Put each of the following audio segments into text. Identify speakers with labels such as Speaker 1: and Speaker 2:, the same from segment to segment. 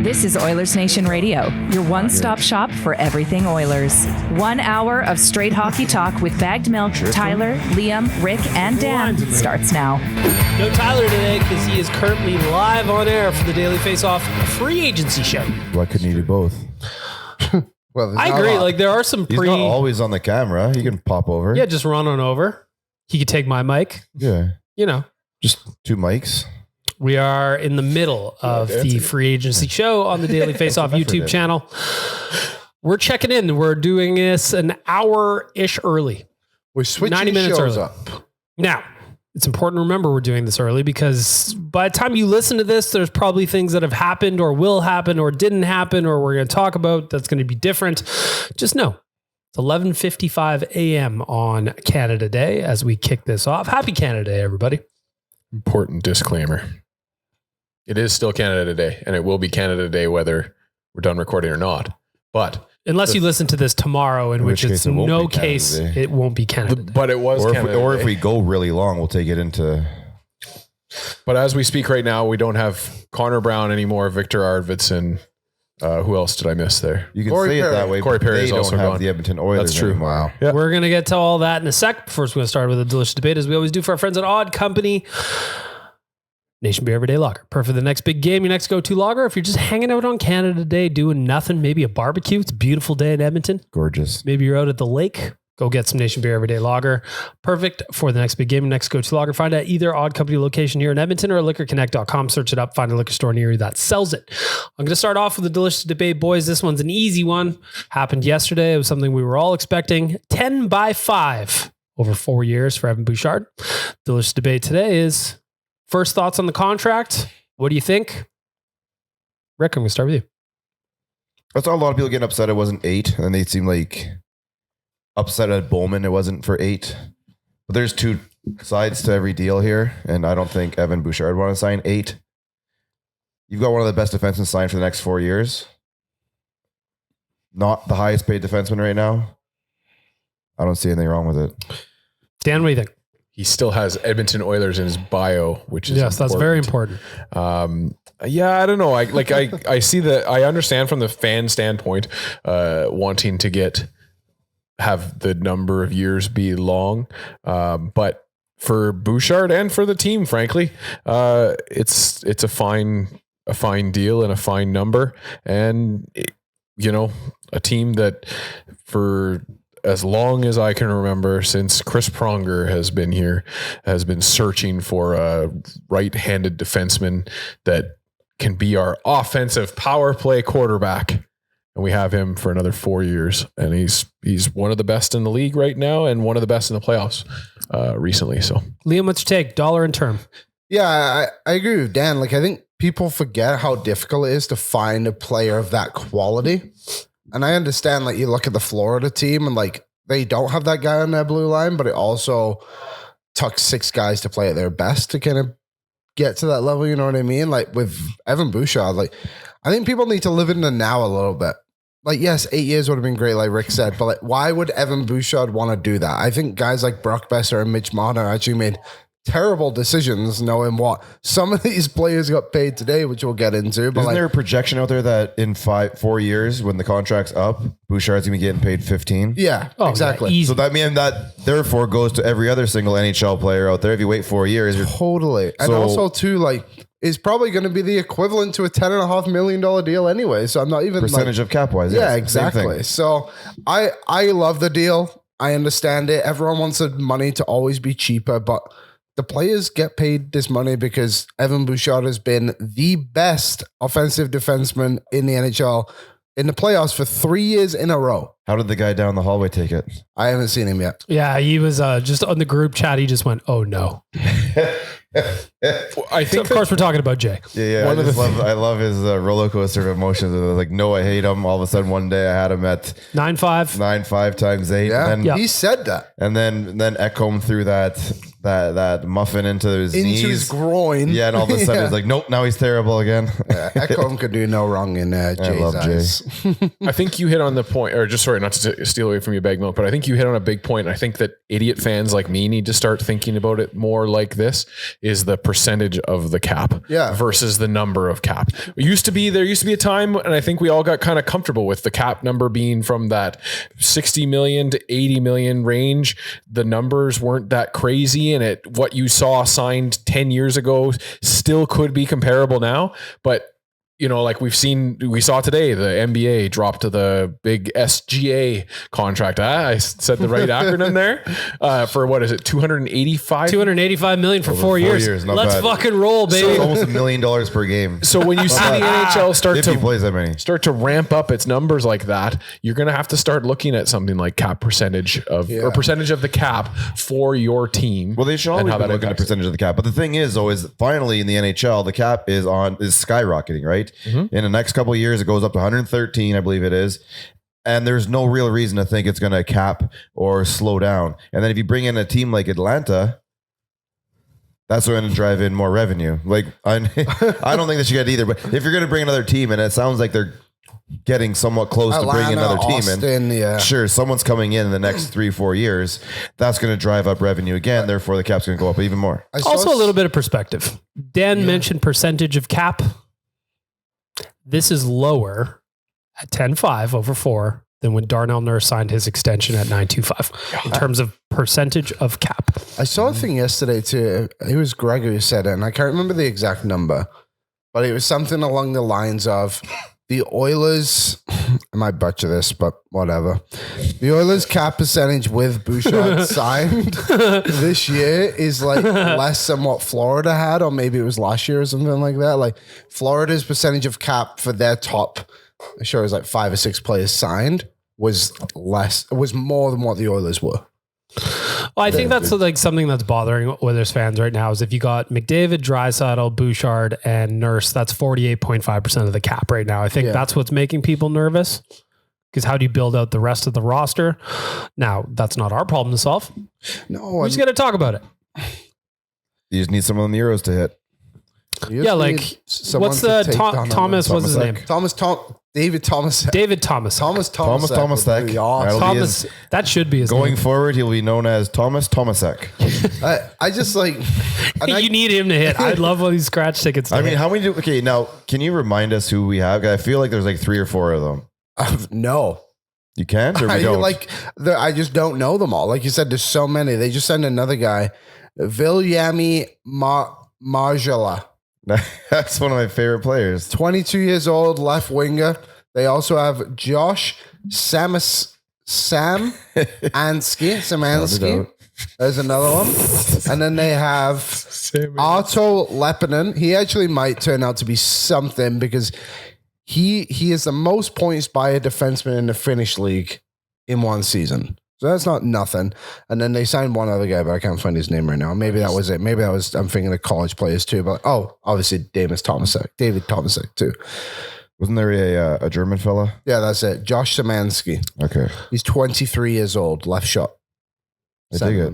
Speaker 1: This is Oilersnation Radio, your one-stop shop for everything Oilers. 1 hour of straight hockey talk with Bagged Milk, Tyler, Liam, Rick, and Dan starts now.
Speaker 2: No Tyler today because he is currently live on air for the Daily Face-Off free agency show.
Speaker 3: Why couldn't he do both?
Speaker 4: Well,
Speaker 2: I agree. Like there are some
Speaker 3: He's not always on the camera. He can pop over.
Speaker 2: Yeah, just run on over. He could take my mic.
Speaker 3: Yeah.
Speaker 2: You know.
Speaker 3: Just 2 mics.
Speaker 2: We are in the middle of the free agency show on the Daily Face-Off YouTube channel. We're checking in. We're doing this an hour-ish early.
Speaker 4: We're switching
Speaker 2: 90 minutes
Speaker 4: shows
Speaker 2: early.
Speaker 4: up.
Speaker 2: Now, it's important to remember we're doing this early because by the time you listen to this, there's probably things that have happened or will happen or didn't happen or we're going to talk about that's going to be different. Just know it's 11:55 a.m. on Canada Day as we kick this off. Happy Canada Day, everybody.
Speaker 5: Important disclaimer. It is still Canada Day, and it will be Canada Day whether we're done recording or not. But
Speaker 2: unless you listen to this tomorrow, in which it's no case, it won't be Canada Day.
Speaker 5: But it was Canada Day.
Speaker 3: If we go really long, we'll take it into...
Speaker 5: But as we speak right now, we don't have Connor Brown anymore, Victor Arvidsson. Who else did I miss there?
Speaker 3: You can say it that way,
Speaker 5: Corey
Speaker 3: but
Speaker 5: Perry
Speaker 3: they
Speaker 5: is
Speaker 3: don't
Speaker 5: also
Speaker 3: have
Speaker 5: gone.
Speaker 3: the Edmonton Oilers
Speaker 5: That's true.
Speaker 3: anymore.
Speaker 5: Wow. Yeah.
Speaker 2: We're going to get to all that in a sec. First, we're going to start with a delicious debate, as we always do for our friends at Odd Company. Nation Beer Everyday Lager. Perfect for the next big game, your next go-to lager. If you're just hanging out on Canada Day, doing nothing, maybe a barbecue. It's a beautiful day in Edmonton.
Speaker 3: Gorgeous.
Speaker 2: Maybe you're out at the lake. Go get some Nation Beer Everyday Lager. Perfect for the next big game, your next go-to lager. Find out either Odd Company location here in Edmonton or liquorconnect.com. Search it up. Find a liquor store near you that sells it. I'm going to start off with a delicious debate, boys. This one's an easy one. Happened yesterday. It was something we were all expecting. 10-5 over 4 years for Evan Bouchard. Delicious debate today is... First thoughts on the contract. What do you think? Rick, I'm going to start with you.
Speaker 3: I saw a lot of people getting upset it wasn't 8, and they seem like upset at Bowman it wasn't for 8. But there's 2 sides to every deal here, and I don't think Evan Bouchard want to sign 8. You've got one of the best defensemen signed for the next 4 years. Not the highest paid defenseman right now. I don't see anything wrong with it.
Speaker 2: Dan, what do you think?
Speaker 5: He still has Edmonton Oilers in his bio, which is
Speaker 2: yes, that's very important.
Speaker 5: Yeah, I don't know. I see that. I understand from the fan standpoint, wanting to have the number of years be long, but for Bouchard and for the team, frankly, it's a fine deal and a fine number, and a team that for as long as I can remember, since Chris Pronger has been here, has been searching for a right-handed defenseman that can be our offensive power play quarterback. And we have him for another 4 years. And he's one of the best in the league right now and one of the best in the playoffs recently. So
Speaker 2: Liam, what's your take? Dollar and term.
Speaker 4: Yeah, I agree with Dan. Like, I think people forget how difficult it is to find a player of that quality. And I understand, like, you look at the Florida team and, like, they don't have that guy on their blue line, but it also took 6 guys to play at their best to kind of get to that level. You know what I mean? Like, with Evan Bouchard, like, I think people need to live in the now a little bit. Like, yes, 8 years would have been great, like Rick said, but, like, why would Evan Bouchard want to do that? I think guys like Brock Besser and Mitch Marner actually made terrible decisions knowing what some of these players got paid today, which we'll get into. But
Speaker 3: isn't there a projection out there that in 4 years, when the contract's up, Bouchard's going to be getting paid 15?
Speaker 4: Yeah, exactly.
Speaker 2: Yeah,
Speaker 3: so that means that therefore goes to every other single NHL player out there. If you wait 4 years, you're
Speaker 4: totally. And also too, like, it's probably going to be the equivalent to a $10.5 million deal anyway. So I'm not even
Speaker 3: percentage of cap wise.
Speaker 4: Yeah, exactly. So I love the deal. I understand it. Everyone wants the money to always be cheaper, but the players get paid this money because Evan Bouchard has been the best offensive defenseman in the NHL in the playoffs for 3 years in a row.
Speaker 3: How did the guy down the hallway take it?
Speaker 4: I haven't seen him yet.
Speaker 2: Yeah, he was just on the group chat. He just went, "Oh no."
Speaker 5: I think,
Speaker 2: so of course, we're talking about Jay.
Speaker 3: Yeah. I love his roller coaster of emotions. It was like, no, I hate him. All of a sudden, one day I had him at
Speaker 2: 9.5
Speaker 3: times 8.
Speaker 4: Yeah,
Speaker 3: and then,
Speaker 4: he said that.
Speaker 3: And then Ekholm threw that that muffin into his
Speaker 4: into
Speaker 3: knees.
Speaker 4: his groin.
Speaker 3: Yeah, and all of a sudden he's like, nope, now he's terrible again.
Speaker 4: Ekholm could do no wrong in Jay's eyes.
Speaker 5: I think you hit on the point, or just sorry, not to steal away from you, Bag Milk, but I think you hit on a big point. I think that idiot fans like me need to start thinking about it more like this: is the percentage of the cap versus the number of cap. There used to be a time, and I think we all got kind of comfortable with the cap number being from that 60 million to 80 million range. The numbers weren't that crazy, and what you saw signed 10 years ago still could be comparable now. But like we saw today, the NBA dropped to the big SGA contract. I said the right acronym there for what is it? 285
Speaker 2: million for 4 years. Let's fucking roll, baby.
Speaker 3: So it's almost $1 million per game.
Speaker 5: So when you see the NHL start to ramp up its numbers like that, you're going to have to start looking at something like cap percentage or percentage of the cap for your team.
Speaker 3: Well, they should always be looking at percentage of the cap. But the thing is, though, is finally in the NHL, the cap is skyrocketing, right? Mm-hmm. In the next couple of years, it goes up to 113, I believe it is. And there's no real reason to think it's going to cap or slow down. And then if you bring in a team like Atlanta, that's going to drive in more revenue. Like I don't think they should get either. But if you're going to bring another team, and it sounds like they're getting somewhat close to bringing another team in, sure, someone's coming in the next 3-4 years, that's going to drive up revenue again. Therefore, the cap's going to go up even more.
Speaker 2: Also, a little bit of perspective. Dan mentioned percentage of cap. This is lower at 10.5 over 4 than when Darnell Nurse signed his extension at 9.25 in terms of percentage of cap.
Speaker 4: I saw a thing yesterday too. It was Greg who said it, and I can't remember the exact number, but it was something along the lines of the Oilers. I might butcher this, but whatever. The Oilers cap percentage with Bouchard signed this year is like less than what Florida had, or maybe it was last year or something like that. Like Florida's percentage of cap for their top, I'm sure it was like 5 or 6 players signed, was more than what the Oilers were.
Speaker 2: Well, I think that's like something that's bothering Oilers fans right now is if you got McDavid, Draisaitl, Bouchard, and Nurse, that's 48.5% of the cap right now. I think that's what's making people nervous, because how do you build out the rest of the roster? Now, that's not our problem to solve.
Speaker 4: No,
Speaker 2: we just got to talk about it.
Speaker 3: You just need some of the Euros to hit.
Speaker 2: What's the Thomas? What's his name?
Speaker 4: David Thomas.
Speaker 3: Thomas.
Speaker 2: That should be his name.
Speaker 3: Going forward, he'll be known as Thomas Tomasek.
Speaker 4: I just like...
Speaker 2: you need him to hit. I'd love all these scratch tickets.
Speaker 3: How many okay, now, can you remind us who we have? I feel like there's like 3 or 4 of them.
Speaker 4: No.
Speaker 3: You can't, or we don't?
Speaker 4: I just don't know them all. Like you said, there's so many. They just sent another guy, Viljami Marjala.
Speaker 3: That's one of my favorite players.
Speaker 4: 22 years old, left winger. They also have Josh Samansky. There's another one. And then they have Arto Lepinen. He actually might turn out to be something because he is the most points by a defenseman in the Finnish league in one season. So that's not nothing. And then they signed one other guy, but I can't find his name right now. Maybe that was it. Maybe that was, I'm thinking of college players too. But obviously David Tomasek too.
Speaker 3: Wasn't there a German fella?
Speaker 4: Yeah, that's it. Josh Samansky.
Speaker 3: Okay.
Speaker 4: He's 23 years old, left shot.
Speaker 3: I dig it.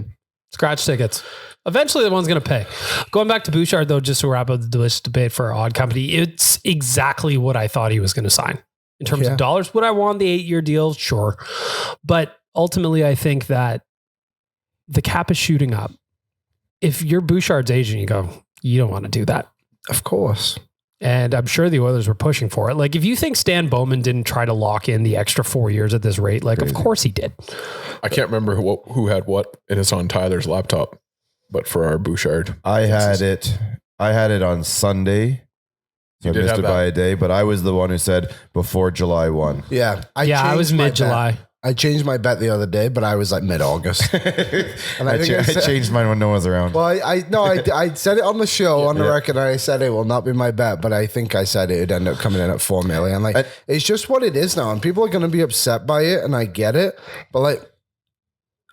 Speaker 2: Scratch tickets. Eventually the one's going to pay. Going back to Bouchard though, just to wrap up the delicious debate for Odd Company, it's exactly what I thought he was going to sign. In terms of dollars, would I want the 8-year deal? Sure. But ultimately, I think that the cap is shooting up. If you're Bouchard's agent, you go, you don't want to do that.
Speaker 4: Of course.
Speaker 2: And I'm sure the Oilers were pushing for it. Like, if you think Stan Bowman didn't try to lock in the extra 4 years at this rate, like, of course he did.
Speaker 5: I can't remember who had what, and it's on Tyler's laptop. But for our Bouchard,
Speaker 3: I had it on Sunday. So I missed it by a day, but I was the one who said before July 1.
Speaker 4: Yeah.
Speaker 2: I was mid-July.
Speaker 4: I changed my bet the other day, but I was like mid-August. And
Speaker 3: I changed mine when no one was around.
Speaker 4: Well, I said it on the show, on the record, and I said it will not be my bet, but I think I said it would end up coming in at 4 million. Like, it's just what it is now, and people are going to be upset by it, and I get it. But like,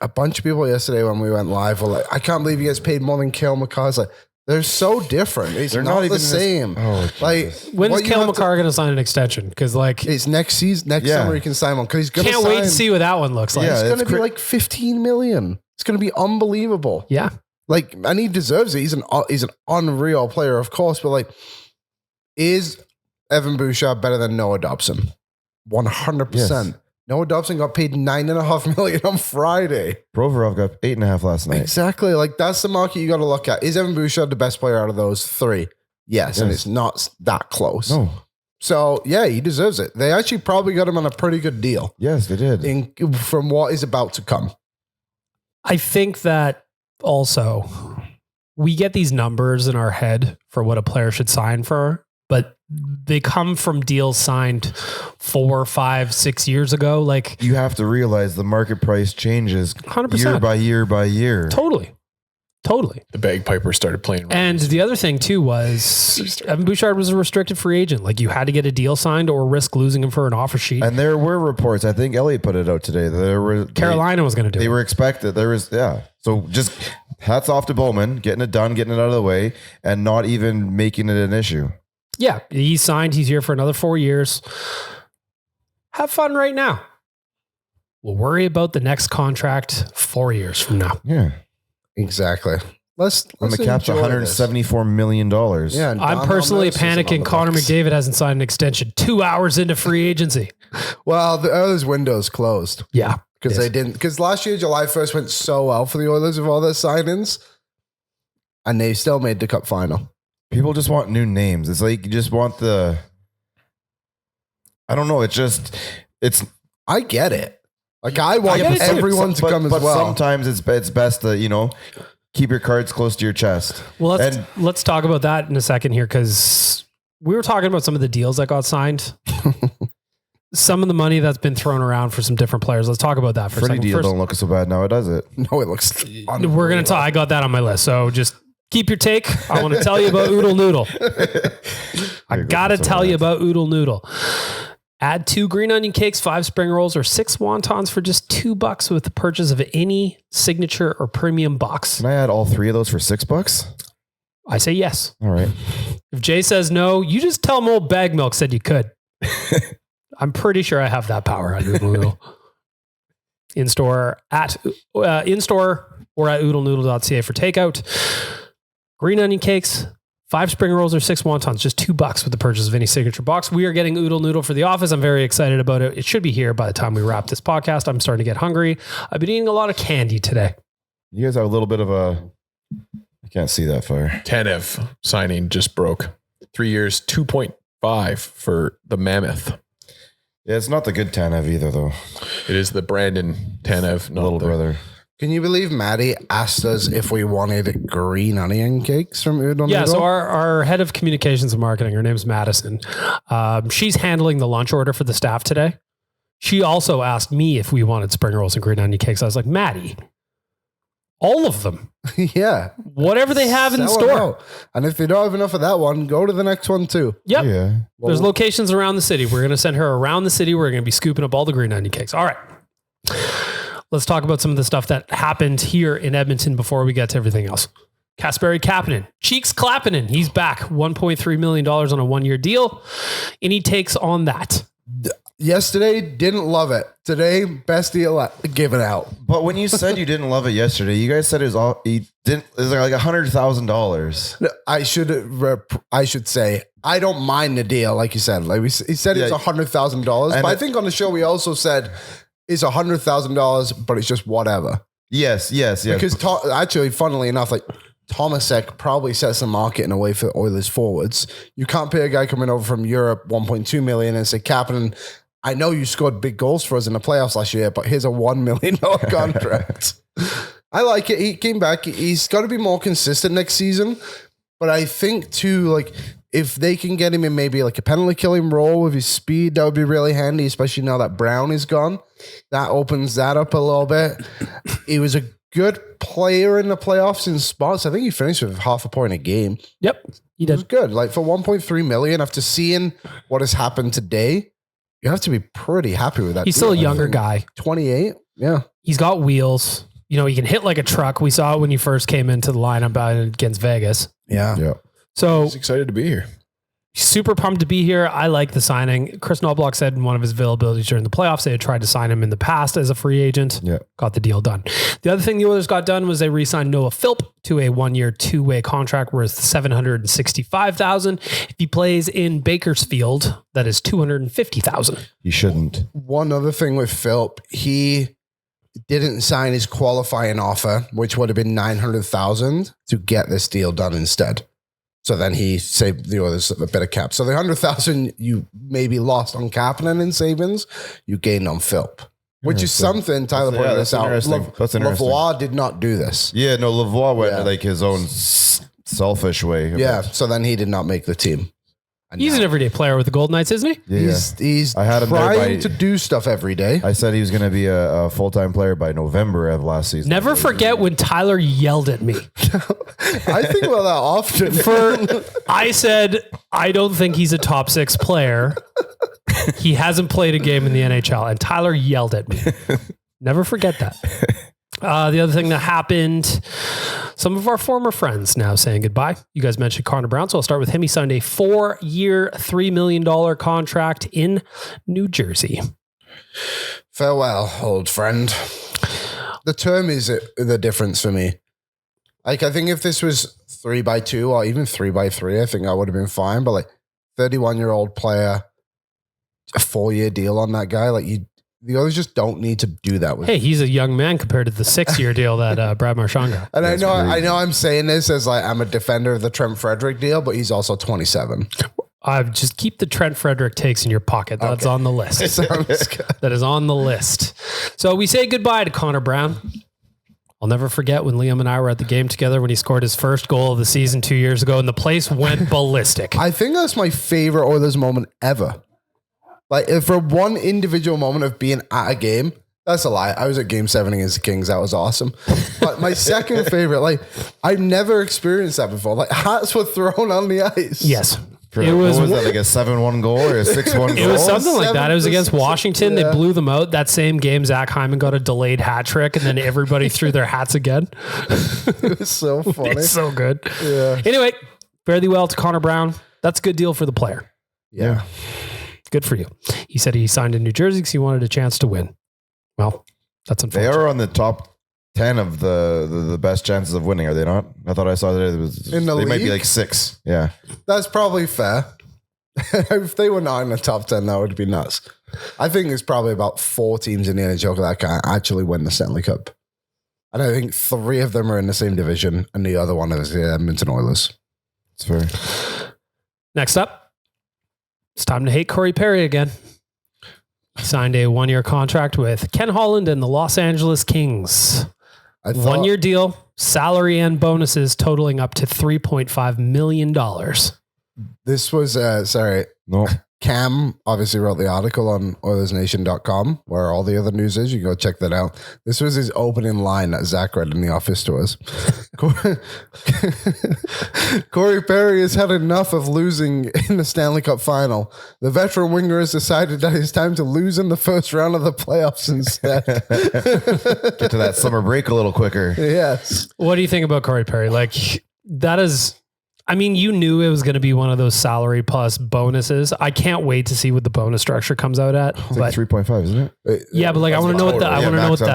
Speaker 4: a bunch of people yesterday when we went live were like, I can't believe you guys paid more than Cale Makar. Like, they're so different. They're not even the same. Like,
Speaker 2: when's Cale Makar going to sign an extension? Because like,
Speaker 4: it's next season, summer he can sign one. Because he's going to
Speaker 2: wait to see what that one looks like.
Speaker 4: It's going to be like 15 million. It's going to be unbelievable.
Speaker 2: Yeah.
Speaker 4: Like, and he deserves it. He's an unreal player, of course, but like, is Evan Bouchard better than Noah Dobson? 100%.
Speaker 3: Yes.
Speaker 4: Noah Dobson got paid $9.5 million on Friday.
Speaker 3: Provorov got 8.5 last night.
Speaker 4: Exactly. Like, that's the market you got to look at. Is Evan Bouchard the best player out of those three? Yes. And it's not that close.
Speaker 3: No.
Speaker 4: So, yeah, he deserves it. They actually probably got him on a pretty good deal.
Speaker 3: Yes, they did.
Speaker 4: From what is about to come.
Speaker 2: I think that also we get these numbers in our head for what a player should sign for, but they come from deals signed 4, 5, 6 years ago. Like,
Speaker 3: You have to realize the market price changes
Speaker 2: 100%.
Speaker 3: year by year by year.
Speaker 2: Totally.
Speaker 5: The bagpiper started playing.
Speaker 2: And the other thing too was Evan Bouchard was a restricted free agent. Like, you had to get a deal signed or risk losing him for an offer sheet.
Speaker 3: And there were reports. I think Elliot put it out today.
Speaker 2: Carolina was going to do
Speaker 3: They
Speaker 2: it.
Speaker 3: were expected. There was, yeah. So just hats off to Bowman, getting it done, getting it out of the way, and not even making it an issue.
Speaker 2: Yeah, he's signed. He's here for another 4 years. Have fun right now. We'll worry about the next contract 4 years from now.
Speaker 3: Yeah.
Speaker 4: Exactly. Let's
Speaker 3: And the cap's
Speaker 4: enjoy
Speaker 3: $174 million.
Speaker 4: Yeah, and
Speaker 2: I'm
Speaker 4: Don
Speaker 2: personally
Speaker 4: Alvarez isn't on
Speaker 2: panicking
Speaker 4: the
Speaker 2: Connor
Speaker 4: Bucks.
Speaker 2: McDavid hasn't signed an extension 2 hours into free agency.
Speaker 4: Well, the Oilers window's closed
Speaker 2: Yeah.
Speaker 4: because they didn't. Because last year, July 1st went so well for the Oilers with all their signings, and they still made the Cup final.
Speaker 3: People just want new names. It's like you just want the. I don't know. It's.
Speaker 4: I get it. Like, I want
Speaker 2: get it too.
Speaker 4: everyone to come as
Speaker 3: but
Speaker 4: well.
Speaker 3: sometimes it's best to keep your cards close to your chest.
Speaker 2: Well,
Speaker 3: And-
Speaker 2: let's talk about that in a second here, because we were talking about some of the deals that got signed. Some of the money that's been thrown around for some different players. Let's talk about that for a
Speaker 3: Freddie
Speaker 2: second.
Speaker 3: deal
Speaker 2: First,
Speaker 3: don't look so bad now, does it?
Speaker 4: No, it looks.
Speaker 2: we're going to talk. I got that on my list. So just keep your take. I want to tell you about Oodle Noodle. I got to tell you about Oodle Noodle. Add 2 green onion cakes, 5 spring rolls, or 6 wontons for just $2 with the purchase of any signature or premium box.
Speaker 3: Can I add all 3 of those for $6?
Speaker 2: I say yes.
Speaker 3: All right.
Speaker 2: If Jay says no, you just tell him old Bag Milk said you could. I'm pretty sure I have that power on Oodle Noodle. In-store or at oodlenoodle.ca for takeout. Green onion cakes, 5 spring rolls, or 6 wontons, just $2 with the purchase of any signature box. We are getting Oodle Noodle for the office. I'm very excited about it. It should be here by the time we wrap this podcast. I'm starting to get hungry. I've been eating a lot of candy today.
Speaker 3: You guys have a little bit of a. I can't see that far.
Speaker 5: Tanev signing just broke. 3 years, 2.5 for the Mammoth.
Speaker 3: Yeah, it's not the good Tanev either, though.
Speaker 5: It is the Brandon Tanev, not
Speaker 3: Little
Speaker 5: the-
Speaker 3: brother.
Speaker 4: Can you believe Maddie asked us if we wanted green onion cakes from Oodle
Speaker 2: Yeah,
Speaker 4: Noodle?
Speaker 2: so our head of communications and marketing, her name's Madison. She's handling the lunch order for the staff today. She also asked me if we wanted spring rolls and green onion cakes. I was like, Maddie, all of them.
Speaker 4: Yeah.
Speaker 2: Whatever they have in the
Speaker 4: Sell 'em
Speaker 2: store.
Speaker 4: out. And if they don't have enough of that one, go to the next one too.
Speaker 2: Yep.
Speaker 3: Yeah.
Speaker 2: There's locations around the city. We're going to send her around the city. We're going to be scooping up all the green onion cakes. All right. Let's talk about some of the stuff that happened here in Edmonton before we get to everything else. Kasperi Kapanen, cheeks clapping. He's back. $1.3 million on a 1-year deal. Any takes on that?
Speaker 4: Yesterday, didn't love it. Today, best deal given out.
Speaker 3: But when you said you didn't love it yesterday, you guys said it was all. It was like $100,000.
Speaker 4: No, I should say I don't mind the deal, like you said. Like he said, it's
Speaker 3: Yeah.
Speaker 4: $100,000. But
Speaker 3: And
Speaker 4: I think on the show we also said it's $100,000, but it's just whatever.
Speaker 3: Yes.
Speaker 4: Because actually, funnily enough, like Tomasek probably sets the market in a way for Oilers forwards. You can't pay a guy coming over from Europe $1.2 million and say, Kapanen, I know you scored big goals for us in the playoffs last year, but here's a $1 million contract. I like it. He came back. He's got to be more consistent next season. But I think too, like if they can get him in maybe like a penalty killing role with his speed, that would be really handy, especially now that Brown is gone. That opens that up a little bit. He was a good player in the playoffs in spots. I think he finished with half a point a game.
Speaker 2: Yep. He
Speaker 4: It was
Speaker 2: did.
Speaker 4: good. Like for $1.3 million, after seeing what has happened today, you have to be pretty happy with that.
Speaker 2: He's still a
Speaker 4: deal. I
Speaker 2: younger
Speaker 4: think
Speaker 2: guy.
Speaker 4: 28. Yeah.
Speaker 2: He's got wheels. You know, he can hit like a truck. We saw it when he first came into the lineup against Vegas.
Speaker 4: Yeah.
Speaker 3: Yeah.
Speaker 2: So
Speaker 5: He's excited to be here.
Speaker 2: Super pumped to be here. I like the signing. Chris Knobloch said in one of his availabilities during the playoffs, they had tried to sign him in the past as a free agent.
Speaker 3: Yeah.
Speaker 2: Got the deal done. The other thing the Oilers got done was they re-signed Noah Philp to a 1-year, 2-way contract worth $765,000. If he plays in Bakersfield, that is $250,000.
Speaker 3: He shouldn't.
Speaker 4: One other thing with Philp, he didn't sign his qualifying offer, which would have been $900,000 to get this deal done instead. So then he saved the Oilers a bit of cap. So the $100,000 you maybe lost on Kapanen in savings, you gained on Philp, which is something Tyler pointed this out.
Speaker 3: That's interesting.
Speaker 4: Lavoie did not do this.
Speaker 3: Yeah, no, Lavoie went like his own selfish way.
Speaker 4: Yeah, so then he did not make the team. And
Speaker 2: He's an everyday player with the Golden Knights, isn't he?
Speaker 3: Yeah,
Speaker 4: He's
Speaker 3: I had him there
Speaker 4: trying to do stuff every day.
Speaker 3: I said he was going to be a full-time player by November of last season.
Speaker 2: Never forget when Tyler yelled at me.
Speaker 4: I think about that often.
Speaker 2: I said, I don't think he's a top 6 player. He hasn't played a game in the NHL. And Tyler yelled at me. Never forget that. The other thing that happened, some of our former friends now saying goodbye. You guys mentioned Connor Brown, so I'll start with him. He signed a 4-year, $3 million contract in New Jersey.
Speaker 4: Farewell, old friend. The term is the difference for me. Like, I think if this was 3x2 or even 3x3, I think I would have been fine. But like 31-year-old player, a 4-year deal on that guy, like the others just don't need to do that with.
Speaker 2: Hey, he's a young man compared to the 6-year deal that Brad Marchand got.
Speaker 4: And I know I'm saying this as like I'm a defender of the Trent Frederick deal, but he's also 27.
Speaker 2: Just keep the Trent Frederick takes in your pocket. That's on the list.
Speaker 4: Sounds good.
Speaker 2: That is on the list. So we say goodbye to Connor Brown. I'll never forget when Liam and I were at the game together when he scored his first goal of the season 2 years ago and the place went ballistic.
Speaker 4: I think that's my favorite Oilers moment ever. Like, if for one individual moment of being at a game, that's a lie. I was at game 7 against the Kings. That was awesome. But my second favorite, like, I've never experienced that before. Like, hats were thrown on the ice.
Speaker 2: Yes.
Speaker 3: It was that like a 7-1 goal or a 6-1 goal?
Speaker 2: It was something like that. It was against
Speaker 4: 7-6.
Speaker 2: Washington.
Speaker 4: Yeah.
Speaker 2: They blew them out. That same game, Zach Hyman got a delayed hat trick, and then everybody threw their hats again.
Speaker 4: It was so funny.
Speaker 2: It's so good.
Speaker 4: Yeah.
Speaker 2: Anyway, fare thee well to Connor Brown. That's a good deal for the player.
Speaker 4: Yeah.
Speaker 2: Good for you. He said he signed in New Jersey because he wanted a chance to win. Well, that's
Speaker 3: They
Speaker 2: unfortunate.
Speaker 3: are on the top 10 of the best chances of winning, are they not? I thought I saw that
Speaker 4: In the
Speaker 3: they might be
Speaker 4: league?
Speaker 3: like 6. Yeah.
Speaker 4: That's probably fair. If they were not in the top 10, that would be nuts. I think there's probably about 4 teams in the NHL that can actually win the Stanley Cup. And I think 3 of them are in the same division, and the other one is the Edmonton Oilers.
Speaker 3: It's fair.
Speaker 2: Next up, it's time to hate Corey Perry again. He signed a 1-year contract with Ken Holland and the Los Angeles Kings. 1-year deal, salary and bonuses totaling up to $3.5 million.
Speaker 4: This was,
Speaker 3: No.
Speaker 4: Cam obviously wrote the article on Oilersnation.com where all the other news is. You can go check that out. This was his opening line that Zach read in the office to us. Corey Perry has had enough of losing in the Stanley Cup final. The veteran winger has decided that it's time to lose in the first round of the playoffs instead.
Speaker 3: Get to that summer break a little quicker.
Speaker 4: Yes.
Speaker 2: What do you think about Corey Perry? Like, that is... I mean, you knew it was going to be one of those salary plus bonuses. I can't wait to see what the bonus structure comes out at.
Speaker 3: It's like 3.5, isn't it?
Speaker 2: Yeah, but like I want to know what the I want to know what the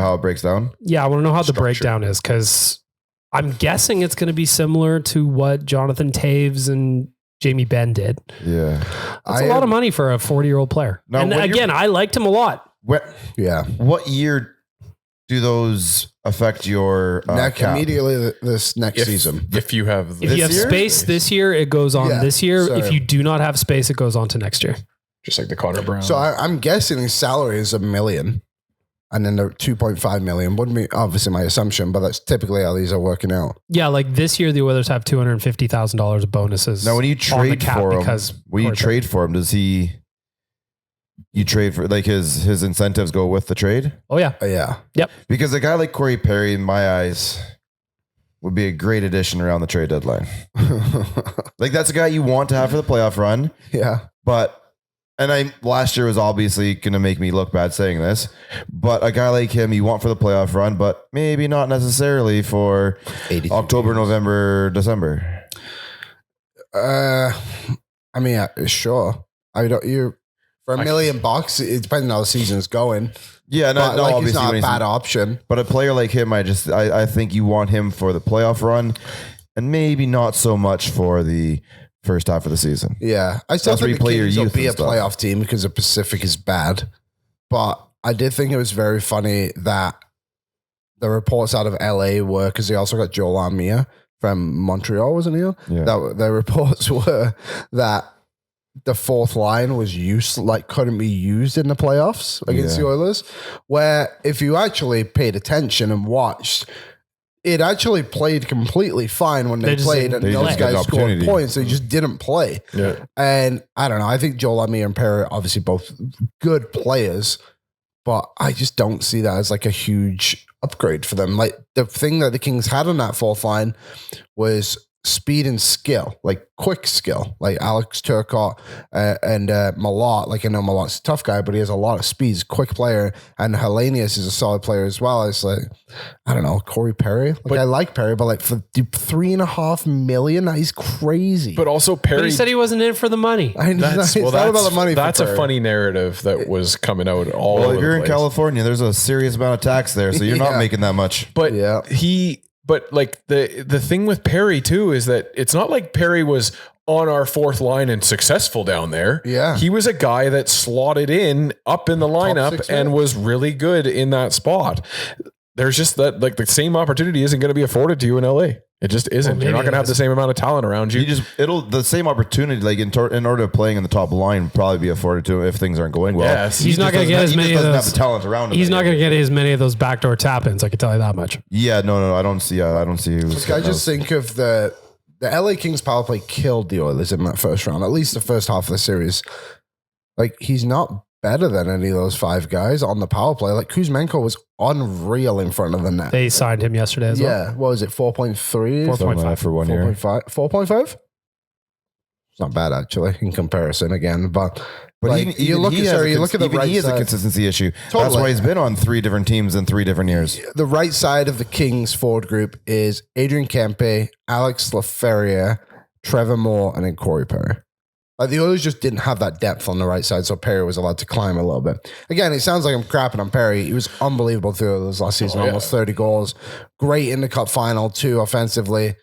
Speaker 3: how it breaks down.
Speaker 2: Yeah, I want to know how the
Speaker 5: Structure.
Speaker 2: breakdown is because I'm guessing it's going to be similar to what Jonathan Taves and Jamie Benn did.
Speaker 3: Yeah.
Speaker 2: That's a lot of money for a 40-year-old player.
Speaker 3: Now,
Speaker 2: And
Speaker 3: when
Speaker 2: again, I liked him a lot.
Speaker 3: What year do those affect your cap?
Speaker 4: Immediately this next season.
Speaker 5: If you have
Speaker 2: If you have space this year, it goes on this year.
Speaker 4: so-
Speaker 2: If you do not have space, it goes on to next year.
Speaker 5: just like the Connor Brown.
Speaker 4: So I'm guessing his salary is $1 million. And then the 2.5 million wouldn't be obviously my assumption, but that's typically how these are working out.
Speaker 2: Yeah, like this year, the Oilers have $250,000 of bonuses.
Speaker 3: Now, when you
Speaker 2: on the
Speaker 3: trade
Speaker 2: cap
Speaker 3: for him,
Speaker 2: because
Speaker 3: does he? You trade for like his incentives go with the trade?
Speaker 2: Oh yeah,
Speaker 4: Yeah.
Speaker 2: yep.
Speaker 3: Because a guy like Corey Perry, in my eyes, would be a great addition around the trade deadline. Like that's a guy you want to have for the playoff run.
Speaker 4: Yeah.
Speaker 3: But last year was obviously going to make me look bad saying this, but a guy like him you want for the playoff run, but maybe not necessarily for
Speaker 4: 82
Speaker 3: October,
Speaker 4: games.
Speaker 3: November, December.
Speaker 4: I mean, sure. I don't. You for $1 million, it depends on how the season's going.
Speaker 3: Yeah, no,
Speaker 4: But, like,
Speaker 3: obviously
Speaker 4: he's not a
Speaker 3: when
Speaker 4: bad option.
Speaker 3: But a player like him, I think you want him for the playoff run, and maybe not so much for the first half of the season.
Speaker 4: Yeah, I still
Speaker 3: That's where
Speaker 4: think
Speaker 3: you play
Speaker 4: the
Speaker 3: your
Speaker 4: Kings will
Speaker 3: youth
Speaker 4: be a
Speaker 3: and stuff.
Speaker 4: playoff team because the Pacific is bad. But I did think it was very funny that the reports out of LA were, because they also got Joel Armia from Montreal, wasn't he?
Speaker 3: Yeah.
Speaker 4: That the reports were that the fourth line was couldn't be used in the playoffs against the Oilers. Where if you actually paid attention and watched, it actually played completely fine when they played, and
Speaker 3: they
Speaker 4: those
Speaker 3: just got an
Speaker 4: guys scored
Speaker 3: opportunity.
Speaker 4: points. They just didn't play.
Speaker 5: Yeah.
Speaker 4: And I don't know. I think Joel Armia and Perry are obviously both good players, but I just don't see that as like a huge upgrade for them. Like the thing that the Kings had on that fourth line was speed and skill, like quick skill, like Alex Turcotte and Malott. Like I know Malott's a tough guy, but he has a lot of speed. He's a quick player, and Hellenius is a solid player as well. It's like, I don't know, Corey Perry. Like I like Perry, but like for $3.5 million, that is crazy.
Speaker 5: But also Perry.
Speaker 2: But he said he wasn't in it for the money.
Speaker 4: It's not about the money.
Speaker 5: That's
Speaker 4: for
Speaker 5: a
Speaker 4: Perry.
Speaker 5: funny narrative that was coming out all
Speaker 3: Well,
Speaker 5: over
Speaker 3: if you're
Speaker 5: the
Speaker 3: in
Speaker 5: place.
Speaker 3: California, there's a serious amount of tax there, so you're not
Speaker 4: Yeah.
Speaker 3: making that much.
Speaker 5: But
Speaker 4: Yeah.
Speaker 5: But like the thing with Perry too is that it's not like Perry was on our fourth line and successful down there.
Speaker 4: Yeah.
Speaker 5: He was a guy that slotted in up in the lineup
Speaker 4: six
Speaker 5: and
Speaker 4: man.
Speaker 5: was really good in that spot. There's just that like the same opportunity isn't going to be afforded to you in LA. It just isn't.
Speaker 2: Well,
Speaker 5: You're not
Speaker 2: maybe
Speaker 5: going to have the same amount of talent around you.
Speaker 3: The same opportunity, like in order of playing in the top line, would probably be afforded to him if things aren't going well.
Speaker 5: Yes.
Speaker 2: He's not going to get as many of
Speaker 3: doesn't
Speaker 2: those.
Speaker 3: have the talent around him.
Speaker 2: He's not going to get as many of those backdoor tap-ins. I can tell you that much.
Speaker 3: Yeah, no, I don't see. I don't see. Who's
Speaker 4: I just think of the LA Kings power play killed the Oilers in that first round, at least the first half of the series. Like, he's not better than any of those five guys on the power play. Like, Kuzmenko was unreal in front of the net.
Speaker 2: They signed him yesterday as well.
Speaker 4: Yeah. What was it? 4.3?
Speaker 2: 4.5
Speaker 3: for 1 year.
Speaker 4: 4.5? 4.5? It's not bad, actually, in comparison again. But like, you look at the right
Speaker 3: he has a
Speaker 4: side.
Speaker 3: consistency issue. That's
Speaker 4: Totally.
Speaker 3: why he's been on 3 different teams in 3 different years.
Speaker 4: The right side of the Kings forward group is Adrian Kempe, Alex Laferriere, Trevor Moore, and then Corey Perry. Like the Oilers just didn't have that depth on the right side, so Perry was allowed to climb a little bit. Again, it sounds like I'm crapping on Perry. He was unbelievable through those last season, almost 30 goals. Great in the cup final, too, offensively.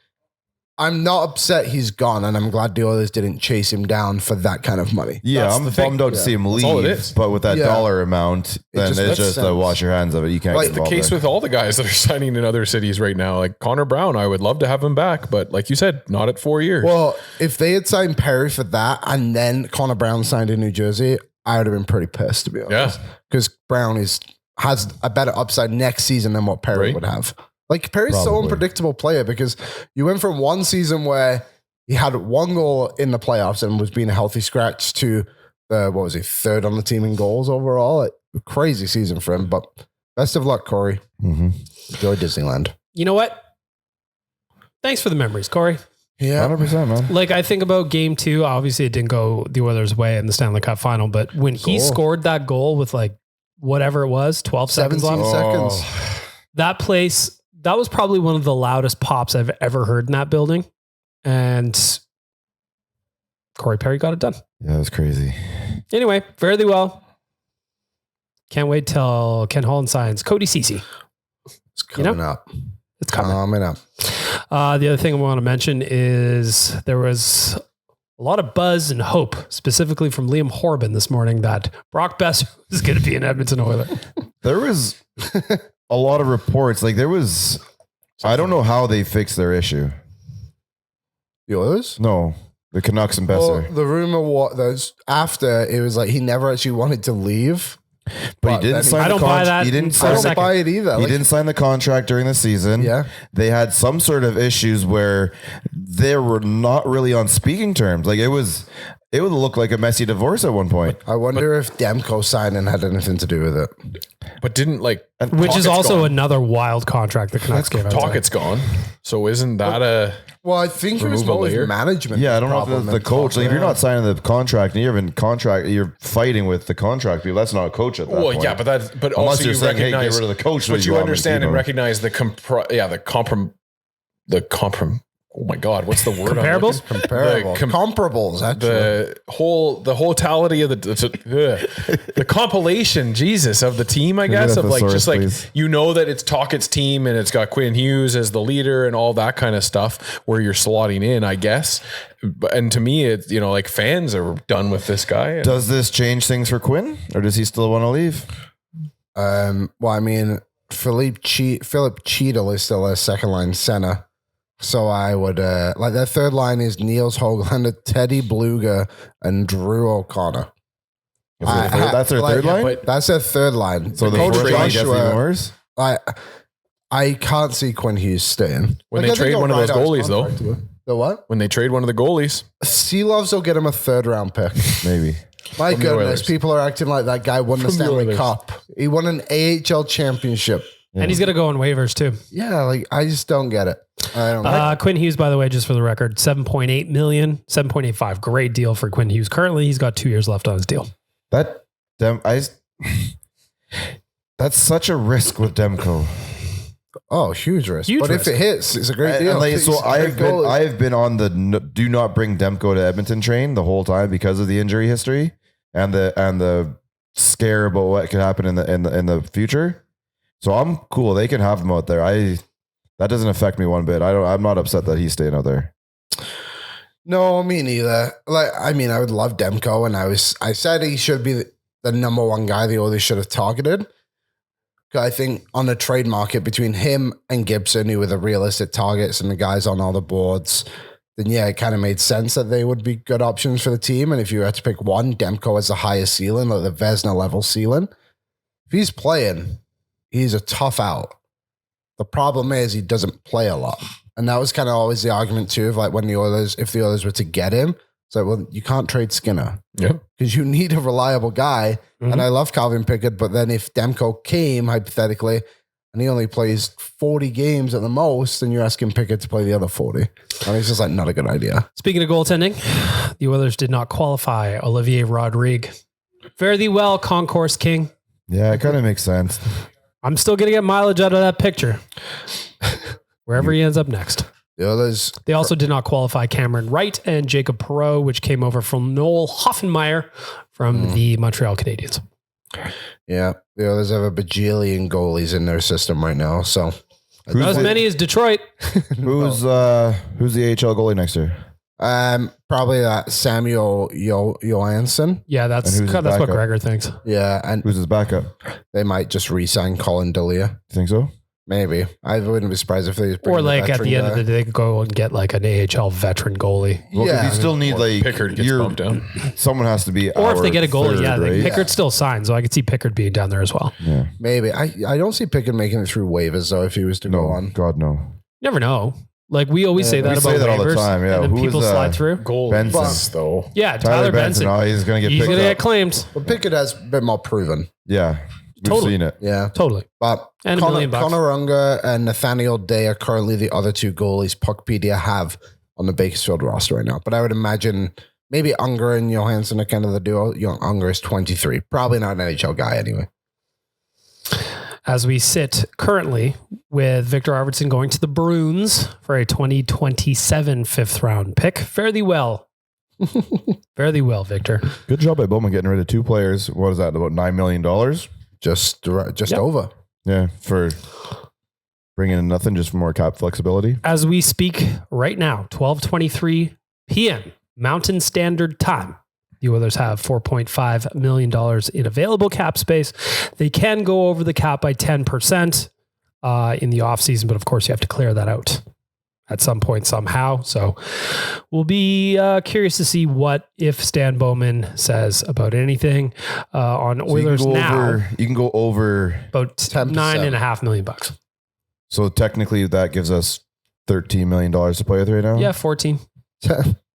Speaker 4: I'm not upset he's gone, and I'm glad the Oilers didn't chase him down for that kind of money.
Speaker 3: Yeah,
Speaker 5: That's
Speaker 3: I'm
Speaker 5: the thing.
Speaker 3: bummed out to see him
Speaker 5: That's all it
Speaker 3: leave,
Speaker 5: is.
Speaker 3: but with that
Speaker 4: Yeah.
Speaker 3: dollar amount, then
Speaker 4: just
Speaker 3: it's
Speaker 4: makes
Speaker 3: just
Speaker 4: sense.
Speaker 3: wash your hands of it. You can't
Speaker 4: Like
Speaker 3: get
Speaker 5: the
Speaker 3: involved
Speaker 5: case
Speaker 3: there.
Speaker 5: with all the guys that are signing in other cities right now. Like Connor Brown, I would love to have him back, but like you said, not at 4 years.
Speaker 4: Well, if they had signed Perry for that and then Connor Brown signed in New Jersey, I would have been pretty pissed, to be honest.
Speaker 5: Yeah.
Speaker 4: Because Brown has a better upside next season than what Perry
Speaker 5: Right.
Speaker 4: would have. Like, Perry's so
Speaker 3: Probably.
Speaker 4: unpredictable player because you went from one season where he had 1 goal in the playoffs and was being a healthy scratch to third on the team in goals overall. A crazy season for him, but best of luck, Corey.
Speaker 3: Mhm.
Speaker 4: Enjoy Disneyland.
Speaker 2: You know what? Thanks for the memories, Corey.
Speaker 4: Yeah.
Speaker 3: 100%, man.
Speaker 2: Like, I think about game 2. Obviously, it didn't go the Oilers' way in the Stanley Cup final, but when he
Speaker 4: Goal.
Speaker 2: scored that goal with like whatever it was, 12 seconds
Speaker 4: 17
Speaker 2: left,
Speaker 4: seconds.
Speaker 2: that place, that was probably one of the loudest pops I've ever heard in that building. And Corey Perry got it done.
Speaker 3: Yeah, it was crazy.
Speaker 2: Anyway, fare thee well. Can't wait till Ken Holland signs Cody Ceci.
Speaker 4: It's coming up.
Speaker 2: It's coming.
Speaker 4: Coming up.
Speaker 2: The other thing I want to mention is there was a lot of buzz and hope, specifically from Liam Horban this morning, that Brock Besser is going to be an Edmonton Oiler.
Speaker 3: There was a lot of reports. Like there was, I don't know how they fixed their issue.
Speaker 4: The Oilers?
Speaker 3: No, the Canucks and
Speaker 4: Well,
Speaker 3: Besser.
Speaker 4: the rumor was after it was like he never actually wanted to leave.
Speaker 3: But he
Speaker 4: then
Speaker 3: didn't sign
Speaker 2: I
Speaker 3: the
Speaker 2: don't buy
Speaker 3: contract.
Speaker 2: that
Speaker 3: He didn't
Speaker 4: I
Speaker 2: for a
Speaker 3: sign
Speaker 4: don't
Speaker 3: the
Speaker 2: second.
Speaker 4: buy it either.
Speaker 3: He
Speaker 4: Like,
Speaker 3: didn't sign the contract during the season.
Speaker 4: Yeah.
Speaker 3: They had some sort of issues where they were not really on speaking terms. Like it would look like a messy divorce at one point.
Speaker 4: I wonder if Demko signing had anything to do with it.
Speaker 5: but didn't like,
Speaker 2: Which is
Speaker 5: Talkett's
Speaker 2: also
Speaker 5: gone.
Speaker 2: another wild contract the Canucks gave out.
Speaker 5: Talkett's gone. So isn't that a
Speaker 4: Well, I think it was
Speaker 5: Remove a
Speaker 4: more his
Speaker 5: layer?
Speaker 4: management.
Speaker 3: Yeah, I don't know if
Speaker 4: problem
Speaker 3: that's the
Speaker 4: than
Speaker 3: coach. Like if you're
Speaker 4: Talkett.
Speaker 3: not signing the contract and you're fighting with the contract people, that's not a coach at that
Speaker 5: well,
Speaker 3: point.
Speaker 5: yeah, but
Speaker 3: Unless
Speaker 5: also
Speaker 3: you're
Speaker 5: you
Speaker 3: saying, hey,
Speaker 5: recognize
Speaker 3: get rid of the coach.
Speaker 5: but you
Speaker 3: want me to
Speaker 5: understand
Speaker 3: keep
Speaker 5: and
Speaker 3: him.
Speaker 5: recognize the oh my God, what's the word?
Speaker 2: Comparables?
Speaker 4: Comparable. Comparables, actually.
Speaker 5: The totality of the compilation, Jesus, of the team, I guess, of like, just like,
Speaker 3: please.
Speaker 5: you know that it's Talkett's team and it's got Quinn Hughes as the leader and all that kind of stuff where you're slotting in, I guess. And to me, it's, you know, like fans are done with this guy.
Speaker 3: Does this change things for Quinn, or does he still want to leave?
Speaker 4: Well, I mean, Philip Cheadle is still a second line center. So I would, like their third line is Niels Höglander, Teddy Bluger, and Drew O'Connor.
Speaker 3: That's their third line?
Speaker 5: but-
Speaker 4: That's their third line.
Speaker 3: So the
Speaker 4: Coach
Speaker 3: fourth line gets even worse?
Speaker 4: I can't see Quinn Hughes staying.
Speaker 5: When
Speaker 4: Like,
Speaker 5: they
Speaker 4: I think
Speaker 5: trade
Speaker 4: he'll
Speaker 5: one of
Speaker 4: ride
Speaker 5: those
Speaker 4: out his
Speaker 5: goalies, though.
Speaker 4: contract to it. The what?
Speaker 5: When they trade one of the goalies.
Speaker 4: Sealoves will get him a third round pick.
Speaker 3: Maybe.
Speaker 4: My
Speaker 5: From the
Speaker 4: goodness,
Speaker 5: Oilers.
Speaker 4: people are acting like that guy won the
Speaker 5: From the
Speaker 4: Stanley
Speaker 5: Oilers.
Speaker 4: Cup. He won an AHL championship.
Speaker 2: And he's going to go on waivers too.
Speaker 4: Yeah, like I just don't get it. I don't
Speaker 2: Quinn Hughes, by the way, just for the record, 7.8 million, 7.85. Great deal for Quinn Hughes. Currently, he's got 2 years left on his deal.
Speaker 3: That's such a risk with Demko.
Speaker 4: Oh, huge risk.
Speaker 2: Huge
Speaker 4: but
Speaker 2: risk.
Speaker 4: if it hits, it's a great deal.
Speaker 3: And like,
Speaker 4: He's
Speaker 3: so
Speaker 4: a great goalie.
Speaker 3: I have been on the do not bring Demko to Edmonton train the whole time because of the injury history and the scare about what could happen in the future. So I'm cool. They can have him out there. That doesn't affect me one bit. I'm not upset that he's staying out there.
Speaker 4: No, me neither. Like, I mean, I would love Demko, and I said he should be the number one guy the Oilers should have targeted. I think on the trade market between him and Gibson, who were the realistic targets and the guys on all the boards, then yeah, it kind of made sense that they would be good options for the team. And if you had to pick one, Demko has the highest ceiling, like the Vezina level ceiling. If he's playing, he's a tough out. The problem is he doesn't play a lot. And that was kind of always the argument too, of like when if the Oilers were to get him, it's like, well, you can't trade Skinner.
Speaker 5: Yeah.
Speaker 4: Because you need a reliable guy.
Speaker 2: Mhm.
Speaker 4: And I love Calvin Pickett, but then if Demko came, hypothetically, and he only plays 40 games at the most, then you're asking Pickett to play the other 40. And it's just like not a good idea.
Speaker 2: Speaking of goaltending, the Oilers did not qualify Olivier Rodrigue. Fare thee well, Concourse King.
Speaker 3: Yeah, it kind of makes sense.
Speaker 2: I'm still going to get mileage out of that picture. Wherever he ends up next.
Speaker 4: The Oilers,
Speaker 2: They also did not qualify Cameron Wright and Jacob Perreault, which came over from Noel Hoffenmeyer from the Montreal Canadiens.
Speaker 4: yeah, the Oilers have a bajillion goalies in their system right now. So
Speaker 2: Not as many as Detroit.
Speaker 3: Who's the AHL goalie next year?
Speaker 4: probably that Samuel Johansson.
Speaker 2: Yeah, that's
Speaker 3: And who's his
Speaker 2: what
Speaker 3: backup?
Speaker 2: Gregor thinks.
Speaker 4: Yeah, and
Speaker 3: Who's his backup?
Speaker 4: they might just re-sign Colin Delia.
Speaker 3: You think so?
Speaker 4: Maybe. I wouldn't be surprised if they just bring
Speaker 2: Or
Speaker 4: in a
Speaker 2: like at the
Speaker 4: veteran
Speaker 2: end of the
Speaker 4: guy.
Speaker 2: day, they could go and get like an AHL veteran goalie.
Speaker 3: Well, 'cause
Speaker 4: Yeah.
Speaker 3: you still need like
Speaker 5: Pickard gets bumped down.
Speaker 3: Someone has to be.
Speaker 2: Or if they
Speaker 3: our
Speaker 2: get a goalie,
Speaker 3: third,
Speaker 2: yeah,
Speaker 3: right?
Speaker 2: Pickard still signs. So I could see Pickard being down there as well.
Speaker 3: Yeah.
Speaker 4: Maybe. I don't see Pickett making it through waivers though if he was to go
Speaker 3: No,
Speaker 4: on.
Speaker 3: God no.
Speaker 2: Never know. Like we always say that
Speaker 3: we
Speaker 2: about
Speaker 3: say that all the
Speaker 2: waivers,
Speaker 3: time, yeah.
Speaker 2: and then
Speaker 3: Who
Speaker 2: people
Speaker 3: was,
Speaker 2: slide through.
Speaker 5: Goalies,
Speaker 3: Benson.
Speaker 5: though.
Speaker 2: Yeah,
Speaker 3: Tyler
Speaker 2: Tyler Benson.
Speaker 3: Oh, he's gonna get
Speaker 2: He's
Speaker 3: picked
Speaker 2: going to
Speaker 3: up.
Speaker 2: get claimed.
Speaker 4: But Pickett has a bit more proven.
Speaker 3: Yeah, we've
Speaker 2: Totally.
Speaker 3: seen it.
Speaker 4: Yeah.
Speaker 2: Totally.
Speaker 4: But
Speaker 2: And $1 million bucks.
Speaker 4: Connor Unger and Nathaniel Day are currently the other two goalies Puckpedia have on the Bakersfield roster right now. But I would imagine maybe Unger and Johansson are kind of the duo. Unger is 23. Probably not an NHL guy anyway.
Speaker 2: As we sit currently with Victor Arvidsson going to the Bruins for a 2027 fifth round pick. Fare thee well. Fare thee well, Victor.
Speaker 3: Good job by Bowman getting rid of two players. What is that? About $9 million?
Speaker 4: Just
Speaker 2: Yep.
Speaker 4: over.
Speaker 3: Yeah, for bringing in nothing, just for more cap flexibility.
Speaker 2: As we speak right now, 12:23 p.m. Mountain Standard Time. The Oilers have $4.5 million in available cap space. They can go over the cap by 10% in the offseason, but of course you have to clear that out at some point somehow. So we'll be curious to see what if Stan Bowman says about anything on
Speaker 3: So
Speaker 2: Oilers now.
Speaker 3: You can go over.
Speaker 2: About
Speaker 4: 10%.
Speaker 2: $9.5 million.
Speaker 3: So technically, that gives us $13 million to play with right now.
Speaker 2: Yeah, 14.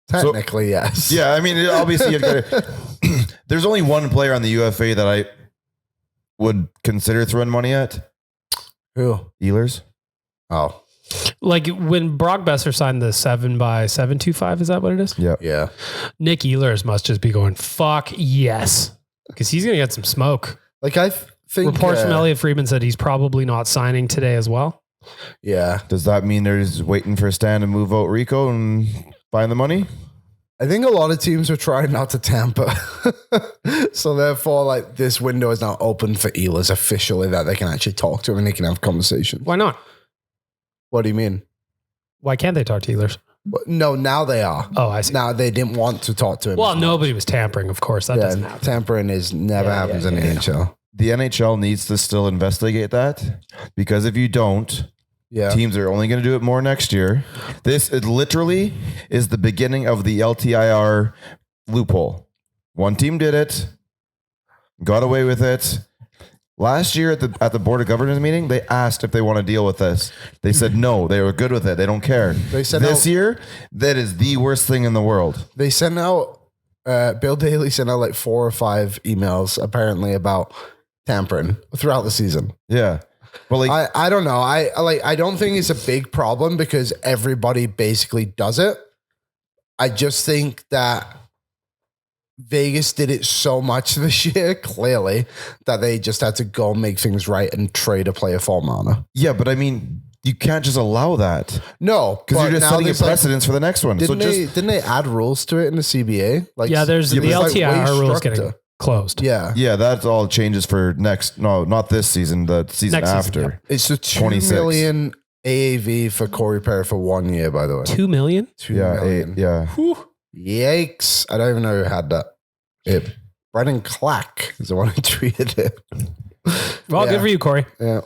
Speaker 4: Technically, yes.
Speaker 3: Yeah, I mean, obviously, there's only one player on the UFA that I would consider throwing money at.
Speaker 4: Who?
Speaker 3: Ehlers.
Speaker 4: Oh,
Speaker 2: Like when Brock Besser signed the 7x725, is that what it is?
Speaker 3: Yeah.
Speaker 4: yeah.
Speaker 2: Nick Ehlers must just be going, fuck yes. Because he's going to get some smoke.
Speaker 4: Like I think
Speaker 2: Reports from Elliot Friedman said he's probably not signing today as well.
Speaker 4: Yeah.
Speaker 3: Does that mean there's waiting for Stan to move out Rico and find the money?
Speaker 4: I think a lot of teams are trying not to tamper. So therefore, like, this window is now open for Ehlers officially that they can actually talk to him and they can have conversations.
Speaker 2: Why not?
Speaker 4: What do you mean?
Speaker 2: Why can't they talk to Ehlers?
Speaker 4: No, now they are.
Speaker 2: Oh, I see.
Speaker 4: Now they didn't want to talk to him.
Speaker 2: Well,
Speaker 4: as much.
Speaker 2: nobody was tampering, of course. That doesn't happen.
Speaker 4: Tampering never happens in the NHL.
Speaker 3: The NHL needs to still investigate that, because if you don't, teams are only going to do it more next year. It literally is the beginning of the LTIR loophole. One team did it, got away with it. Last year at the Board of Governors meeting, they asked if they want to deal with this. They said no, they were good with it. They don't care.
Speaker 4: They said
Speaker 3: this year, that is the worst thing in the world.
Speaker 4: They sent out, Bill Daly sent out like 4 or 5 emails apparently about tampering throughout the season.
Speaker 3: Yeah. But like,
Speaker 4: I don't know. I don't think it's a big problem because everybody basically does it. I just think that Vegas did it so much this year, clearly, that they just had to go make things right and trade a player for Mana.
Speaker 3: yeah, but I mean, you can't just allow that,
Speaker 4: No,
Speaker 3: because you're
Speaker 4: but
Speaker 3: just
Speaker 4: now
Speaker 3: setting a
Speaker 4: there's, like,
Speaker 3: precedence for the next one.
Speaker 4: Didn't they add rules to it in the CBA? Like,
Speaker 2: Yeah, there's the
Speaker 4: it was, like,
Speaker 2: LTIR
Speaker 4: way
Speaker 2: rules
Speaker 4: stricter.
Speaker 2: getting closed.
Speaker 4: Yeah.
Speaker 3: Yeah, that's all changes for next. No, not this season. The season
Speaker 2: Next season,
Speaker 3: after.
Speaker 2: yep.
Speaker 4: It's a 2
Speaker 3: 26.
Speaker 4: million AAV for Corey Perry for 1 year, by the way.
Speaker 2: 2 million?
Speaker 4: 2
Speaker 3: Yeah,
Speaker 4: million.
Speaker 3: yeah.
Speaker 4: Yikes. I don't even know who had that. Brennan Clack is the one who tweeted it.
Speaker 2: Well,
Speaker 4: Yeah.
Speaker 2: good for you, Corey.
Speaker 4: Yeah.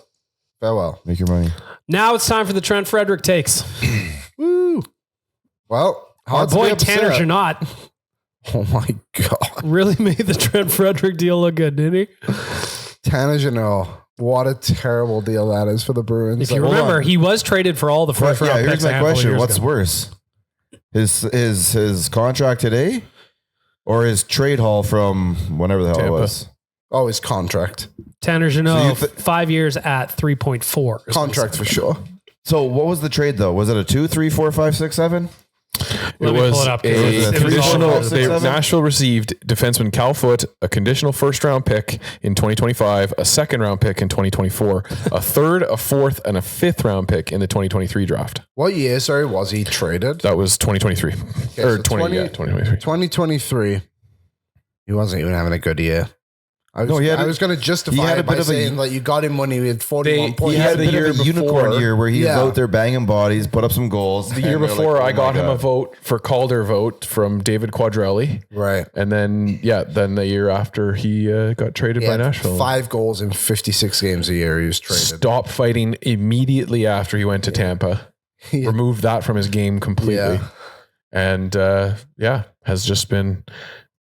Speaker 4: Farewell.
Speaker 3: Make your money.
Speaker 2: Now it's time for the Trent Frederick takes.
Speaker 4: Woo. Well,
Speaker 2: Our
Speaker 4: hard to be
Speaker 2: boy
Speaker 4: upset.
Speaker 2: Tanner Janot
Speaker 4: Oh my God.
Speaker 2: really made the Trent Frederick deal look good, didn't he?
Speaker 4: Tanner Janot. What a terrible deal that is for the Bruins.
Speaker 2: If you
Speaker 4: Like,
Speaker 2: remember, he was traded for all the first round
Speaker 3: Yeah,
Speaker 2: picks.
Speaker 3: here's
Speaker 2: a
Speaker 3: my
Speaker 2: handful of
Speaker 3: question.
Speaker 2: years
Speaker 3: What's
Speaker 2: ago.
Speaker 3: worse? His contract today or his trade haul from whenever the hell it
Speaker 5: Tampa.
Speaker 3: was?
Speaker 4: oh, his contract.
Speaker 2: Tanner Janot,
Speaker 3: So you
Speaker 2: 5 years at 3.4.
Speaker 4: Contract for sure.
Speaker 3: So what was the trade though? Was it a 2, 3, 4, 5, 6, 7?
Speaker 2: Let me pull it up, 'cause
Speaker 3: it was
Speaker 2: it was
Speaker 3: a
Speaker 2: all
Speaker 3: conditional-
Speaker 2: over the place.
Speaker 5: Nashville received defenseman Cal Foote, a conditional first round pick in 2025, a second round pick in 2024, a third, a fourth, and a fifth round pick in the 2023 draft.
Speaker 4: What year, sorry, was he traded?
Speaker 5: That was 2023
Speaker 4: so
Speaker 5: 2023.
Speaker 4: 2023. He wasn't even having a good year. I was going to justify
Speaker 3: had a
Speaker 4: it by
Speaker 3: bit of a-
Speaker 4: saying like you got him when he had 41 points.
Speaker 3: He had
Speaker 5: the
Speaker 3: a bit
Speaker 5: year
Speaker 3: of a unicorn
Speaker 5: before-
Speaker 3: year where he was
Speaker 4: Yeah.
Speaker 3: out there banging bodies, put up some goals.
Speaker 5: The year before, I got him a vote for Calder vote from David Quadrelli.
Speaker 4: Right.
Speaker 5: And then, then the year after he got traded
Speaker 4: He
Speaker 5: by
Speaker 4: had
Speaker 5: Nashville.
Speaker 4: 5 goals in 56 games a year. He was traded.
Speaker 5: Stopped fighting immediately after he went to Tampa.
Speaker 4: Yeah.
Speaker 5: Removed that from his game completely.
Speaker 4: Yeah.
Speaker 5: And has just been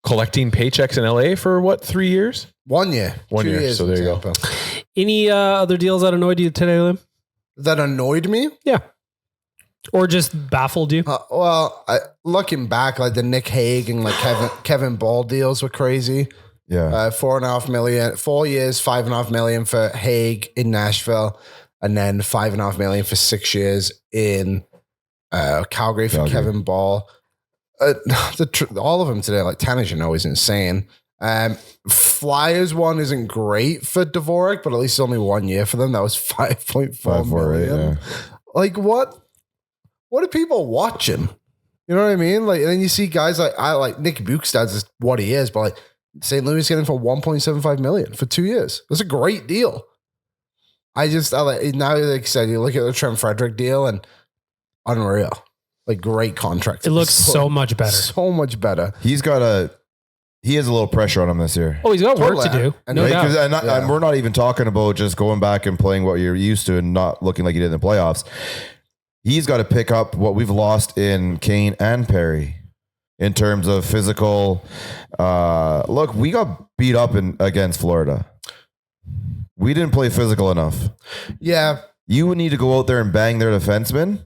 Speaker 5: collecting paychecks in LA for what, 3 years?
Speaker 4: 1 year.
Speaker 5: 1
Speaker 4: 2
Speaker 5: year,
Speaker 4: years
Speaker 5: so
Speaker 4: in
Speaker 5: there you go.
Speaker 4: Tampa.
Speaker 2: Any other deals that annoyed you today, Lim?
Speaker 4: That annoyed me.
Speaker 2: Yeah. Or just baffled you?
Speaker 4: Looking back, like the Nick Hague and like Kevin Ball deals were crazy.
Speaker 3: Yeah.
Speaker 4: 4.5 million, 4 years, 5.5 million for Hague in Nashville, and then 5.5 million for 6 years in Calgary for Kevin Ball. All of them today, like Tanner Janot is insane. Flyers one isn't great for Dvorak, but at least only 1 year for them. That was 5.4 million.
Speaker 3: Right,
Speaker 4: Like what are people watching? You know what I mean? Like, and then you see guys like Nick Bukestad is what he is, but like St. Louis getting for 1.75 million for 2 years. That's a great deal. I like now, like I said, you look at the Trent Frederick deal and unreal, like great contract.
Speaker 2: It looks so much better.
Speaker 4: So much better.
Speaker 3: He has a little pressure on him this year.
Speaker 2: Oh, he's got work to
Speaker 4: Totally.
Speaker 2: do.
Speaker 4: And
Speaker 2: No
Speaker 3: Right?
Speaker 2: doubt.
Speaker 3: 'Cause and we're not even talking about just going back and playing what you're used to and not looking like you did in the playoffs. He's got to pick up what we've lost in Kane and Perry in terms of physical. Look, we got beat up against Florida. We didn't play physical enough.
Speaker 4: Yeah.
Speaker 3: You would need to go out there and bang their defensemen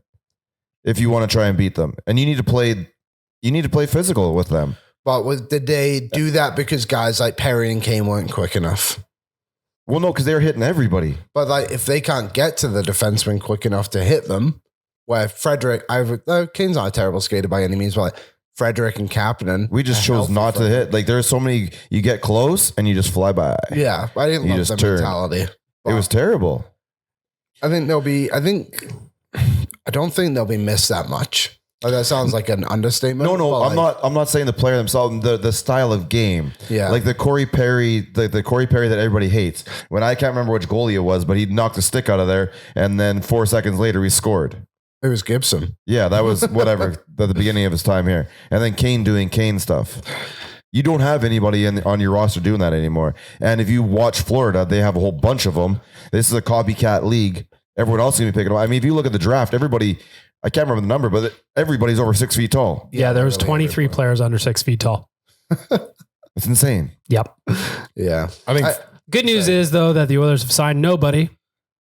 Speaker 3: if you want to try and beat them. And you need to play physical with them.
Speaker 4: But did they do that because guys like Perry and Kane weren't quick enough?
Speaker 3: Well, no, because they're hitting everybody.
Speaker 4: But like, if they can't get to the defenseman quick enough to hit them, where Frederick, Kane's not a terrible skater by any means, but like Frederick and Kapanen,
Speaker 3: We just chose not to hit. Like there's so many, you get close and you just fly by.
Speaker 4: Yeah, I didn't
Speaker 3: You
Speaker 4: love
Speaker 3: just
Speaker 4: the
Speaker 3: turn.
Speaker 4: mentality.
Speaker 3: It was terrible.
Speaker 4: I don't think they'll be missed that much. Like, that sounds like an understatement.
Speaker 3: No, I'm not saying the player themselves, the style of game.
Speaker 4: Yeah.
Speaker 3: Like the Corey Perry, the Corey Perry that everybody hates. When I can't remember which goalie it was, but he knocked a stick out of there, and then 4 seconds later he scored.
Speaker 4: It was Gibson.
Speaker 3: Yeah, that was whatever at the beginning of his time here. And then Kane doing Kane stuff. You don't have anybody on your roster doing that anymore. And if you watch Florida, they have a whole bunch of them. This is a copycat league. Everyone else is going to be picking them up. I mean, if you look at the draft, everybody, I can't remember the number, but everybody's over 6 feet tall.
Speaker 2: Yeah, there was 23 players under 6 feet tall.
Speaker 3: It's insane.
Speaker 2: Yep.
Speaker 4: Yeah.
Speaker 5: I think
Speaker 2: Good news is, though, that the Oilers have signed nobody.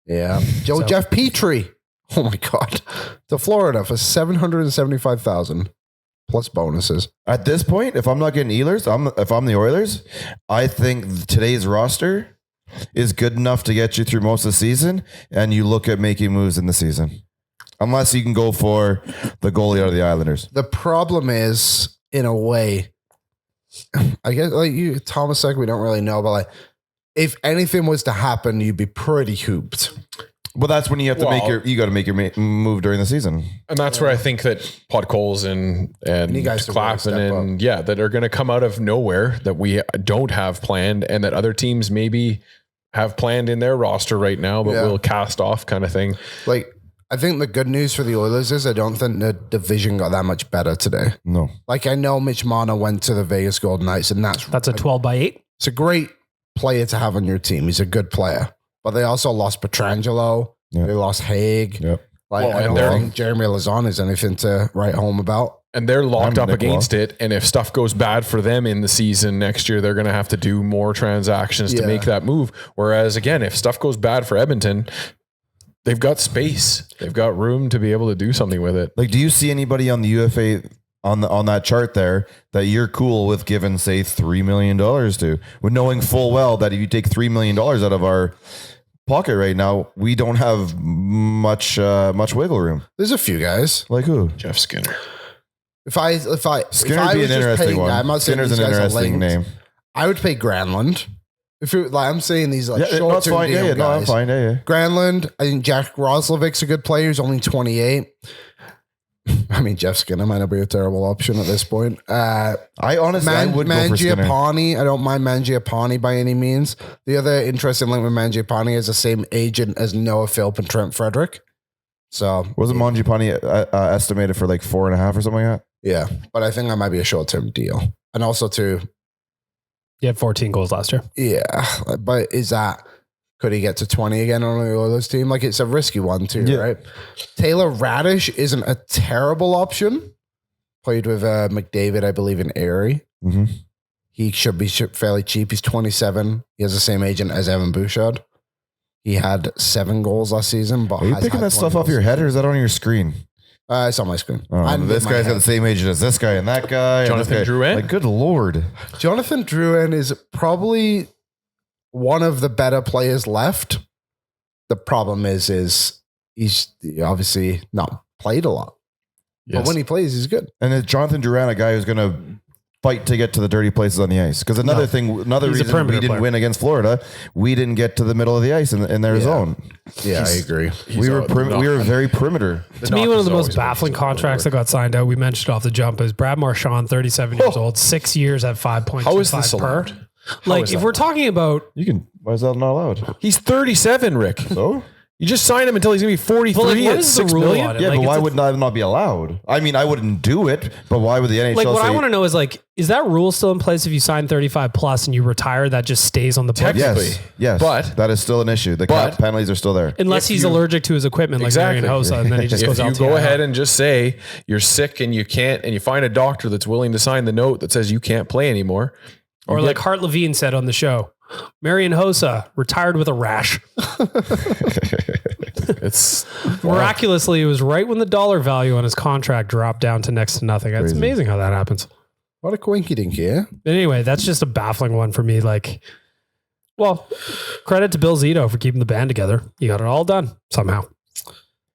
Speaker 4: Yeah. Jeff Petrie. Oh my God. To Florida for $775,000 plus bonuses.
Speaker 3: At this point, if I'm not getting Oilers, if I'm the Oilers, I think today's roster is good enough to get you through most of the season, and you look at making moves in the season. Unless you can go for the goalie out of the Islanders.
Speaker 4: The problem is, in a way, I guess like you, Thomas, we don't really know, but like, if anything was to happen, you'd be pretty hooped.
Speaker 3: Well, that's when you have to make your move during the season.
Speaker 5: And that's where I think that Podkolzin and
Speaker 4: you guys
Speaker 5: Claflin and that are going to come out of nowhere that we don't have planned, and that other teams maybe have planned in their roster right now, but will cast off kind of thing.
Speaker 4: Like, I think the good news for the Oilers is I don't think the division got that much better today.
Speaker 3: No.
Speaker 4: Like, I know Mitch Marner went to the Vegas Golden Knights, and that's
Speaker 2: a 12-by-8.
Speaker 4: It's a great player to have on your team. He's a good player. But they also lost Pietrangelo.
Speaker 3: Yep.
Speaker 4: They lost Haig.
Speaker 3: Yep.
Speaker 4: I don't think Jeremy Lazon is anything to write home about.
Speaker 5: And they're locked up against it. And if stuff goes bad for them in the season next year, they're going to have to do more transactions to make that move. Whereas, again, if stuff goes bad for Edmonton, they've got space. They've got room to be able to do something with it.
Speaker 3: Like, do you see anybody on the UFA on that chart there that you're cool with giving, say, $3 million to, with knowing full well that if you take $3 million out of our pocket right now, we don't have much wiggle room?
Speaker 4: There's a few guys.
Speaker 3: Like who?
Speaker 5: Jeff Skinner.
Speaker 4: If I
Speaker 3: Skinner would be an interesting one.
Speaker 4: I'm not saying
Speaker 3: Skinner's an interesting name.
Speaker 4: I would pay Granlund. If it, like, I'm saying these like short-term deal guys.
Speaker 3: No, I'm fine. Yeah.
Speaker 4: Granlund. I think Jack Roslovic's a good player. He's only 28. I mean, Jeff Skinner might not be a terrible option at this point. I honestly, I would go for Skinner. I don't mind Mangiapane by any means. The other interesting link with Mangiapane is the same agent as Noah Philp and Trent Frederick. So
Speaker 3: wasn't Mangiapane estimated for like 4.5 or something like that?
Speaker 4: Yeah, but I think that might be a short-term deal. And also too,
Speaker 2: he had 14 goals last year.
Speaker 4: Yeah, but could he get to 20 again on the Oilers team? Like, it's a risky one too, right? Taylor Radish isn't a terrible option. Played with McDavid, I believe, in Erie.
Speaker 3: Mm-hmm.
Speaker 4: He should be fairly cheap. He's 27. He has the same agent as Evan Bouchard. He had 7 goals last season. But
Speaker 3: are you picking that stuff off your head, or is that on your screen?
Speaker 4: It's on my screen.
Speaker 3: This guy's got the same agent as this guy and that guy.
Speaker 5: Jonathan Drouin?
Speaker 3: Like, good Lord.
Speaker 4: Jonathan Drouin is probably one of the better players left. The problem is he's obviously not played a lot. Yes. But when he plays, he's good.
Speaker 3: And is Jonathan Drouin a guy who's going to fight to get to the dirty places on the ice? Because another reason we didn't win against Florida, we didn't get to the middle of the ice in their zone.
Speaker 4: Yeah, I agree.
Speaker 3: We were very perimeter.
Speaker 2: To me, one of the most baffling contracts that got signed out, we mentioned off the jump, is Brad Marchand, 37 years old, 6 years at 5.25
Speaker 5: How is this allowed?
Speaker 2: Like, if we're talking about...
Speaker 3: Why is that not allowed?
Speaker 5: He's 37, Rick.
Speaker 3: So?
Speaker 5: You just sign him until he's going to be 43 at $6 million?
Speaker 3: Yeah, but why would that not be allowed? I mean, I wouldn't do it, but why would the NHL
Speaker 2: like, what I want to know is, like, is that rule still in place if you sign 35 plus and you retire, that just stays on the books?
Speaker 3: Yes. But that is still an issue. The cap penalties are still there.
Speaker 2: Unless he's allergic to his equipment, like Marian Hossa, and then he just goes out.
Speaker 5: If you go ahead and just say you're sick and you can't, and you find a doctor that's willing to sign the note that says you can't play anymore.
Speaker 2: Or like Hart Levine said on the show, Marian Hossa retired with a rash.
Speaker 5: It's
Speaker 2: miraculously, it was right when the dollar value on his contract dropped down to next to nothing. It's amazing how that happens.
Speaker 4: What a quinky dink here.
Speaker 2: Anyway, that's just a baffling one for me. Like, well, credit to Bill Zito for keeping the band together. You got it all done somehow.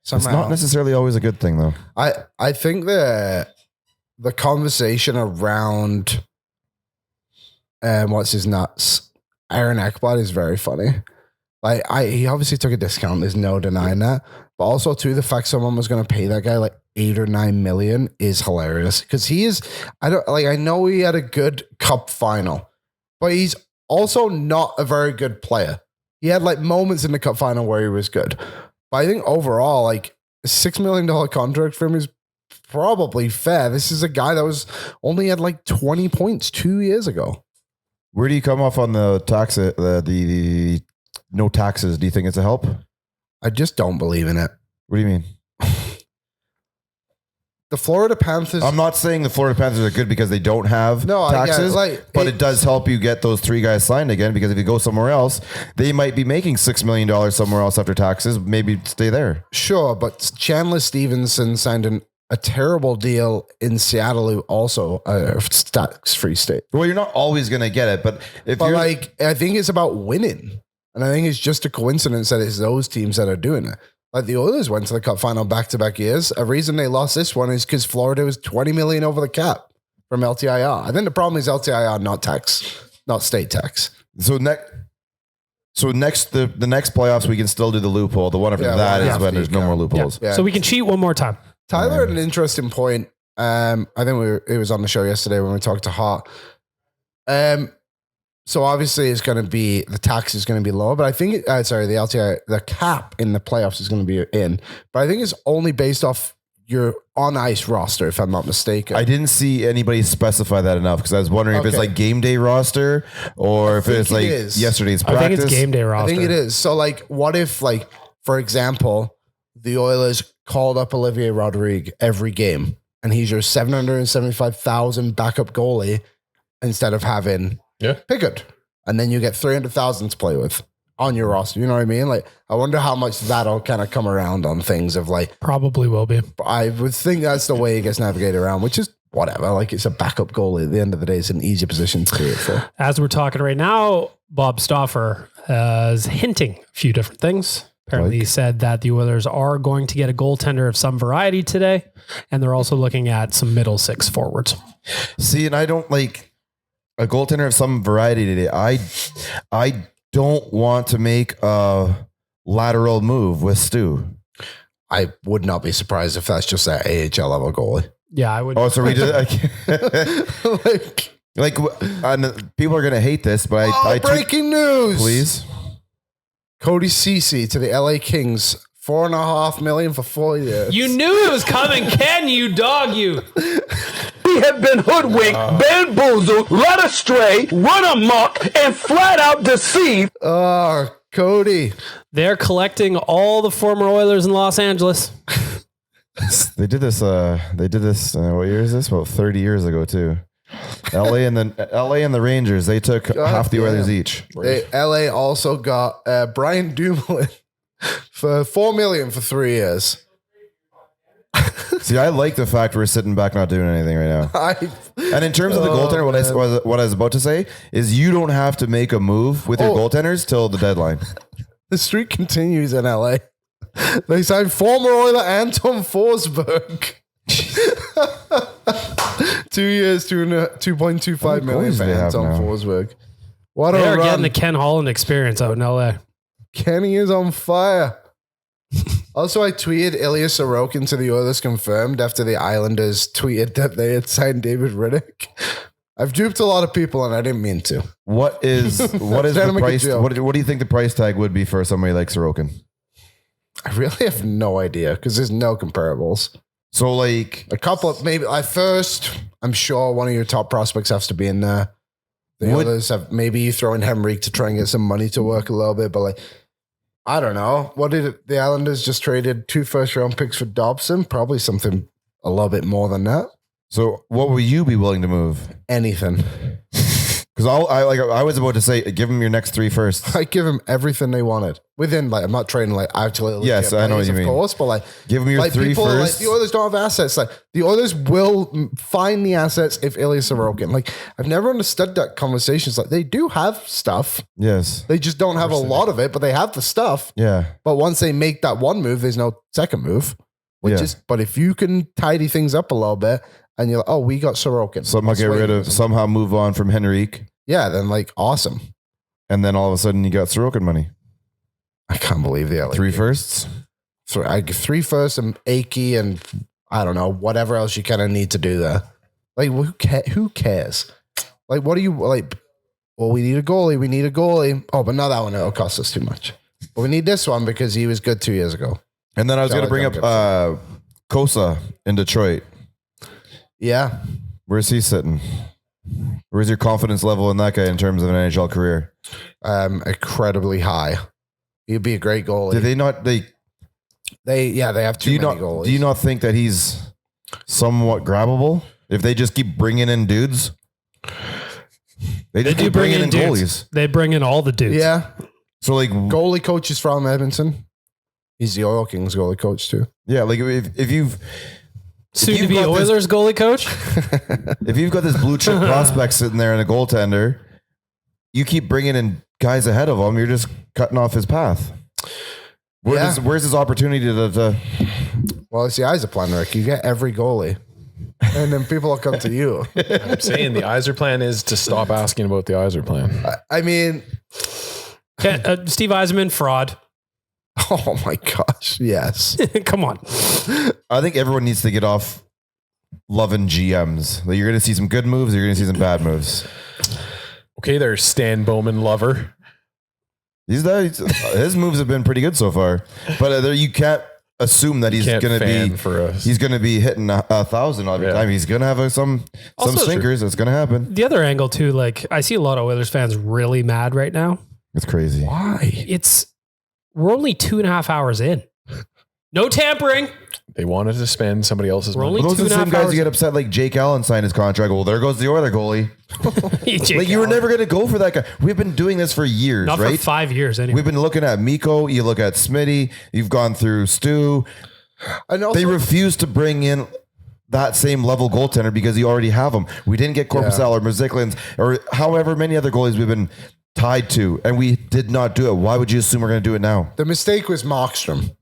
Speaker 3: It's not necessarily always a good thing, though.
Speaker 4: I think the conversation around what's his nuts, Aaron Ekblad, is very funny. Like he obviously took a discount. There's no denying that. But also too, the fact someone was going to pay that guy like 8 or 9 million is hilarious. Because he is, I know he had a good cup final, but he's also not a very good player. He had like moments in the cup final where he was good. But I think overall, like a $6 million contract for him is probably fair. This is a guy that was only had like 20 points 2 years ago.
Speaker 3: Where do you come off on the tax, the no taxes? Do you think it's a help?
Speaker 4: I just don't believe in it.
Speaker 3: What do you mean?
Speaker 4: The Florida Panthers.
Speaker 3: I'm not saying the Florida Panthers are good because they don't have taxes, but it does help you get those 3 guys signed again, because if you go somewhere else, they might be making $6 million somewhere else after taxes. Maybe stay there.
Speaker 4: Sure, but Chandler Stevenson signed a terrible deal in Seattle, who also tax-free state.
Speaker 3: Well, you're not always going to get it, but
Speaker 4: I think it's about winning. And I think it's just a coincidence that it's those teams that are doing it. Like the Oilers went to the cup final back-to-back years. A reason they lost this one is because Florida was $20 million over the cap from LTIR. I think the problem is LTIR, not state tax.
Speaker 3: So next the next playoffs, we can still do the loophole. The one after that is when there's no more loopholes.
Speaker 2: Yeah. So we can cheat one more time.
Speaker 4: Tyler had an interesting point. I think it was on the show yesterday when we talked to Hart. So obviously it's going to be, the tax is going to be lower, but I think, the LTI, the cap in the playoffs is going to be in, but I think it's only based off your on ice roster, if I'm not mistaken.
Speaker 3: I didn't see anybody specify that enough, because I was wondering if it's like game day roster or if it's like yesterday's practice.
Speaker 2: I think it's game day roster.
Speaker 4: I think it is. So like, what if like, for example, the Oilers called up Olivier Rodrigue every game and he's your $775,000 backup goalie instead of having Pickard, and then you get $300,000 to play with on your roster. You know what I mean? Like, I wonder how much that'll kind of come around on things of like,
Speaker 2: probably will be.
Speaker 4: I would think that's the way it gets navigated around, which is whatever. Like, it's a backup goalie. At the end of the day, it's an easy position to do it for.
Speaker 2: As we're talking right now, Bob Stauffer is hinting a few different things. Apparently, he said that the Oilers are going to get a goaltender of some variety today, and they're also looking at some middle 6 forwards.
Speaker 3: See, and I don't like a goaltender of some variety today. I don't want to make a lateral move with Stu.
Speaker 4: I would not be surprised if that's just that AHL level goalie.
Speaker 2: Yeah, I would.
Speaker 3: Oh, so we did. Like, people are going to hate this, but I
Speaker 4: breaking news,
Speaker 3: please.
Speaker 4: Cody Ceci to the LA Kings, $4.5 million for 4 years.
Speaker 2: You knew it was coming, Ken, you dog, you.
Speaker 6: We have been hoodwinked, bamboozled, led astray, run amok, and flat out deceived.
Speaker 4: Oh, Cody.
Speaker 2: They're collecting all the former Oilers in Los Angeles.
Speaker 3: They did this. What year is this? About 30 years ago, too. LA and the Rangers. They took half the Oilers each.
Speaker 4: LA also got Brian Dumoulin for $4 million for 3 years.
Speaker 3: See, I like the fact we're sitting back not doing anything right now. And in terms of the goaltender, what I was about to say is you don't have to make a move with your goaltenders till the deadline.
Speaker 4: The streak continues in LA. They signed former Oiler Anton Forsberg. 2 years, $2.25 million for Anton Forsberg. What a
Speaker 2: They're
Speaker 4: run.
Speaker 2: getting the Ken Holland experience out in LA.
Speaker 4: Kenny is on fire. Also, I tweeted Ilya Sorokin to the Oilers confirmed after the Islanders tweeted that they had signed David Riddick. I've duped a lot of people and I didn't mean to.
Speaker 3: What is the price? What do you think the price tag would be for somebody like Sorokin?
Speaker 4: I really have no idea because there's no comparables.
Speaker 3: So like
Speaker 4: a couple of maybe first, I'm sure one of your top prospects has to be in there. The others have maybe you throw in Henrique to try and get some money to work a little bit, but like I don't know. What did the Islanders just traded 2 first-round picks for Dobson? Probably something a little bit more than that.
Speaker 3: So what will you be willing to move?
Speaker 4: Anything.
Speaker 3: Because I was about to say, give them your next 3 firsts.
Speaker 4: I give them everything they wanted. Within, like, I'm not trading, like, actually.
Speaker 3: Yes, I know what you mean.
Speaker 4: Of course, but, like,
Speaker 3: give them your
Speaker 4: like
Speaker 3: 3 firsts.
Speaker 4: Like, the Oilers don't have assets. Like, the Oilers will find the assets if Ilya Sorokin. Like, I've never understood that conversation. It's like, they do have stuff.
Speaker 3: Yes.
Speaker 4: They just don't have a lot of it, but they have the stuff.
Speaker 3: Yeah.
Speaker 4: But once they make that one move, there's no second move. But if you can tidy things up a little bit and you're like, oh, we got Sorokin.
Speaker 3: Somehow move on from Henrique.
Speaker 4: Yeah, then like awesome.
Speaker 3: And then all of a sudden you got Sorokin money.
Speaker 4: I can't believe the LA
Speaker 3: 3
Speaker 4: Kings.
Speaker 3: firsts.
Speaker 4: 3 firsts and Akey and I don't know, whatever else you kind of need to do there. Like, who cares? Like, what do you like? Well, we need a goalie. We need a goalie. Oh, but not that one. It'll cost us too much. But we need this one because he was good 2 years ago.
Speaker 3: And then I was going to bring up Kosa in Detroit.
Speaker 4: Yeah.
Speaker 3: Where's he sitting? Where's your confidence level in that guy in terms of an NHL career?
Speaker 4: Incredibly high. He'd be a great goalie.
Speaker 3: Did they not? They
Speaker 4: have too many goalies.
Speaker 3: Do you not think that he's somewhat grabbable if they just keep bringing in dudes? They just keep bringing in goalies.
Speaker 2: They bring in all the dudes.
Speaker 4: Yeah.
Speaker 3: So like
Speaker 4: goalie coach is from Edmonton. He's the Oil Kings goalie coach too.
Speaker 3: Yeah, like if you've
Speaker 2: soon to be Oilers goalie coach,
Speaker 3: if you've got this blue chip prospect sitting there and a goaltender, you keep bringing in guys ahead of him. You're just cutting off his path. Where's his opportunity to?
Speaker 4: Well, it's the Yzer plan, Rick. You get every goalie, and then people will come to you.
Speaker 5: I'm saying the Yzer plan is to stop asking about the Yzer plan.
Speaker 4: I mean,
Speaker 2: Steve Yzerman, fraud.
Speaker 4: Oh my gosh! Yes.
Speaker 2: Come on.
Speaker 3: I think everyone needs to get off loving GMs. Like, you're going to see some good moves. You're going to see some bad moves.
Speaker 5: Okay, there's Stan Bowman lover.
Speaker 3: His moves have been pretty good so far, but you can't assume that he's going to be hitting 1,000 every time. He's going to have some sinkers. It's going to happen.
Speaker 2: The other angle too, like I see a lot of Oilers fans really mad right now.
Speaker 3: It's crazy.
Speaker 4: Why?
Speaker 2: We're only 2.5 hours in. No tampering.
Speaker 5: They wanted to spend somebody else's money.
Speaker 3: Those are the same guys who get upset like Jake Allen signed his contract. Well, there goes the other goalie. Like, you were never going to go for that guy. We've been doing this for years,
Speaker 2: Not
Speaker 3: right?
Speaker 2: for 5 years anyway.
Speaker 3: We've been looking at Mikko. You look at Smitty. You've gone through Stu.
Speaker 4: And also,
Speaker 3: they refuse to bring in that same level goaltender because you already have them. We didn't get Korpisalo or Merziklins or however many other goalies we've been tied to, and we did not do it. Why would you assume we're going to do it now?
Speaker 4: The mistake was Markstrom.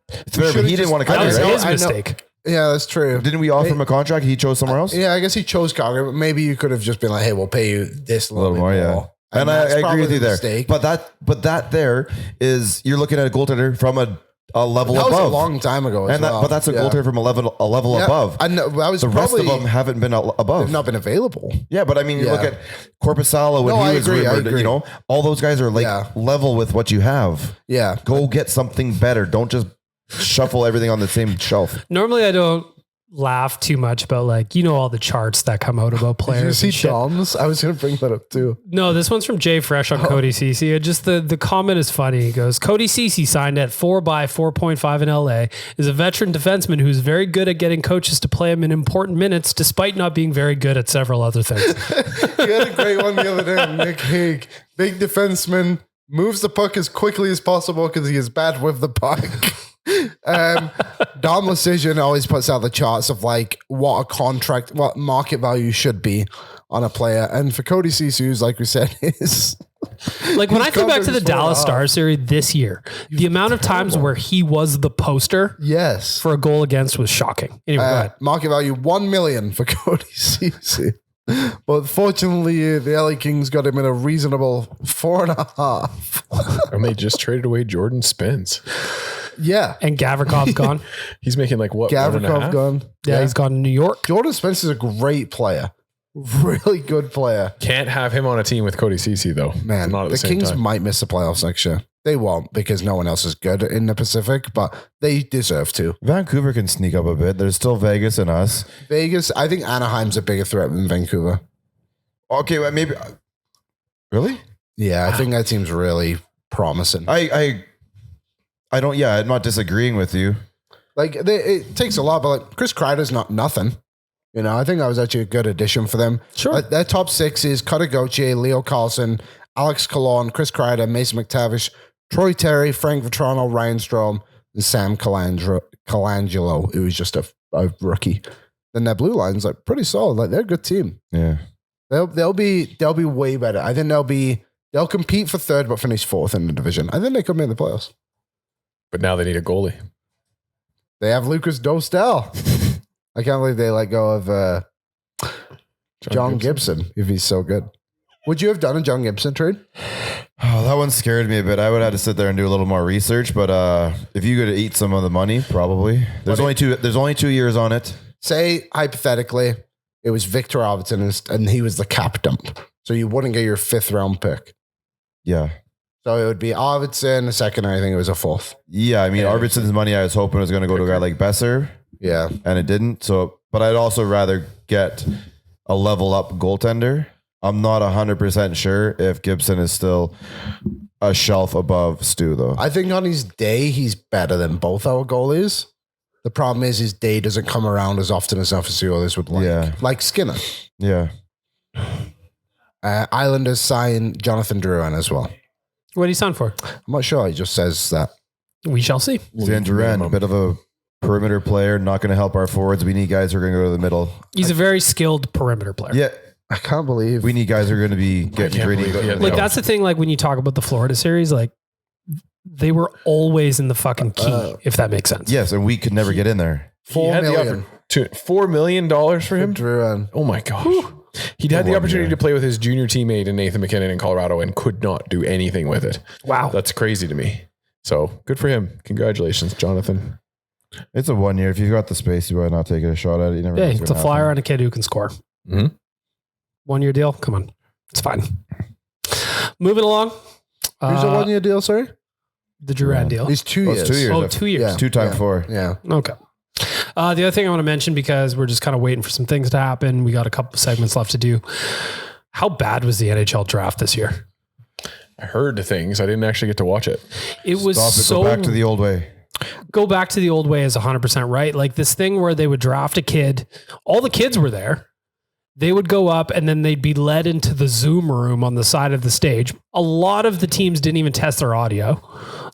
Speaker 3: It's fair, but he didn't want to come here.
Speaker 2: That was his mistake.
Speaker 4: Yeah, that's true.
Speaker 3: Didn't we offer him a contract? He chose somewhere else?
Speaker 4: Yeah, I guess he chose Calgary, but maybe you could have just been like, hey, we'll pay you this a little bit more.
Speaker 3: Yeah. And I agree with you there.
Speaker 4: Mistake.
Speaker 3: But that there is, you're looking at a goaltender from a level above.
Speaker 4: That was a long time ago.
Speaker 3: But that's a goaltender from a level above.
Speaker 4: I know. That was
Speaker 3: the rest of them haven't been above.
Speaker 4: They've not been available.
Speaker 3: Yeah, but I mean, you look at Korpisalo when he was rumored, you know, all those guys are like level with what you have.
Speaker 4: Yeah.
Speaker 3: Go get something better. Don't just shuffle everything on the same shelf.
Speaker 2: Normally I don't laugh too much about, like, you know, all the charts that come out about players.
Speaker 4: Did you see Dom's? I was going to bring that up too.
Speaker 2: No, this one's from Jay Fresh on Cody Ceci. Just the comment is funny. He goes, Cody Ceci signed at 4 by 4.5 in LA, is a veteran defenseman who's very good at getting coaches to play him in important minutes, despite not being very good at several other things.
Speaker 4: He had a great one the other day. Nick Hague, big defenseman, moves the puck as quickly as possible because he is bad with the puck. Dom Lecision always puts out the charts of like what market value should be on a player, and for Cody Ceci, like we said, is
Speaker 2: like when I think back to the Dallas Stars series this year, the amount of times where he was the poster, for a goal against was shocking. Anyway, go ahead.
Speaker 4: Market value $1 million for Cody Ceci. But fortunately, the LA Kings got him in a reasonable 4.5.
Speaker 5: And they just traded away Jordan Spence.
Speaker 4: Yeah.
Speaker 2: And Gavrikov's gone.
Speaker 5: He's making like what?
Speaker 4: Gavrikov gone.
Speaker 2: Yeah, he's gone to New York.
Speaker 4: Jordan Spence is a great player. Really good player.
Speaker 5: Can't have him on a team with Cody Ceci though.
Speaker 4: Man,
Speaker 5: not at
Speaker 4: the
Speaker 5: same
Speaker 4: Kings
Speaker 5: time.
Speaker 4: might miss the playoffs next year. They won't because no one else is good in the Pacific, but they deserve to.
Speaker 3: Vancouver can sneak up a bit. There's still Vegas and us.
Speaker 4: Vegas, I think Anaheim's a bigger threat than Vancouver.
Speaker 3: Okay, well, maybe. Really?
Speaker 4: Yeah, I think that team's really promising.
Speaker 3: I don't. Yeah, I'm not disagreeing with you.
Speaker 4: Like it takes a lot, but like Chris Kreider's not nothing. You know, I think that was actually a good addition for them.
Speaker 2: Sure.
Speaker 4: Their top six is Cutter Gauthier, Leo Carlson, Alex Colon, Chris Kreider, Mason McTavish, Troy Terry, Frank Vetrano, Ryan Strome, and Sam Colangelo, who was just a rookie. Then their blue line's like pretty solid. Like they're a good team.
Speaker 3: Yeah.
Speaker 4: They'll be way better. I think they'll compete for third, but finish fourth in the division. I think they could make the playoffs.
Speaker 5: But now they need a goalie.
Speaker 4: They have Lucas Dostal. I can't believe they let go of John Gibson if he's so good. Would you have done a John Gibson trade?
Speaker 3: Oh, that one scared me a bit. I would have to sit there and do a little more research, but if you could eat some of the money, probably. There's only 2 years on it.
Speaker 4: Say hypothetically, it was Victor Arvidsson and he was the cap dump. So you wouldn't get your 5th round pick.
Speaker 3: Yeah.
Speaker 4: So it would be Arvidsson a second, and I think it was a 4th.
Speaker 3: Yeah, I mean, Arvidsson's money I was hoping was going to go to a guy like Besser.
Speaker 4: Yeah.
Speaker 3: And it didn't. So, but I'd also rather get a level up goaltender. I'm not 100% sure if Gibson is still a shelf above Stu, though.
Speaker 4: I think on his day, he's better than both our goalies. The problem is his day doesn't come around as often as the Oilers would like.
Speaker 3: Yeah.
Speaker 4: Like Skinner.
Speaker 3: Yeah.
Speaker 4: Islanders signed Jonathan Drouin as well.
Speaker 2: What did he sign for?
Speaker 4: I'm not sure. He just says that.
Speaker 2: We shall see.
Speaker 3: Zan Duran, a bit of a perimeter player, not going to help our forwards. We need guys who are going to go to the middle.
Speaker 2: He's a very skilled perimeter player.
Speaker 3: Yeah.
Speaker 4: I can't believe
Speaker 3: We need guys who are going to be getting gritty.
Speaker 2: Like that's the thing. Like when you talk about the Florida series, like they were always in the fucking key, if that makes sense.
Speaker 3: Yes, and we could never get in there.
Speaker 4: $4 million
Speaker 5: $4 million for him.
Speaker 4: Drouin.
Speaker 5: Oh my gosh. He'd had the opportunity to play with his junior teammate in Nathan McKinnon in Colorado and could not do anything with it.
Speaker 2: Wow.
Speaker 5: That's crazy to me. So good for him. Congratulations, Jonathan.
Speaker 3: It's a 1 year. If you've got the space, why not take a shot at it? You never know
Speaker 2: Hey,
Speaker 3: what's
Speaker 2: it's a
Speaker 3: gonna
Speaker 2: flyer
Speaker 3: happen.
Speaker 2: on a kid who can score.
Speaker 5: Mhm.
Speaker 2: 1 year deal. Come on. It's fine. Moving along.
Speaker 4: Who's a 1 year deal, sorry?
Speaker 2: The Duran deal.
Speaker 4: He's 2
Speaker 3: Oh,
Speaker 4: years.
Speaker 3: it's 2 years.
Speaker 2: Oh, 2 years.
Speaker 4: Yeah.
Speaker 3: 2 times 4.
Speaker 4: Yeah.
Speaker 2: Okay. The other thing I want to mention, because we're just kind of waiting for some things to happen. We got a couple segments left to do. How bad was the NHL draft this year?
Speaker 5: I heard things. I didn't actually get to watch it.
Speaker 2: It was
Speaker 3: Stop it.
Speaker 2: so
Speaker 3: Go back to the old way.
Speaker 2: Go back to the old way is 100% right. Like this thing where they would draft a kid, all the kids were there. They would go up and then they'd be led into the Zoom room on the side of the stage. A lot of the teams didn't even test their audio.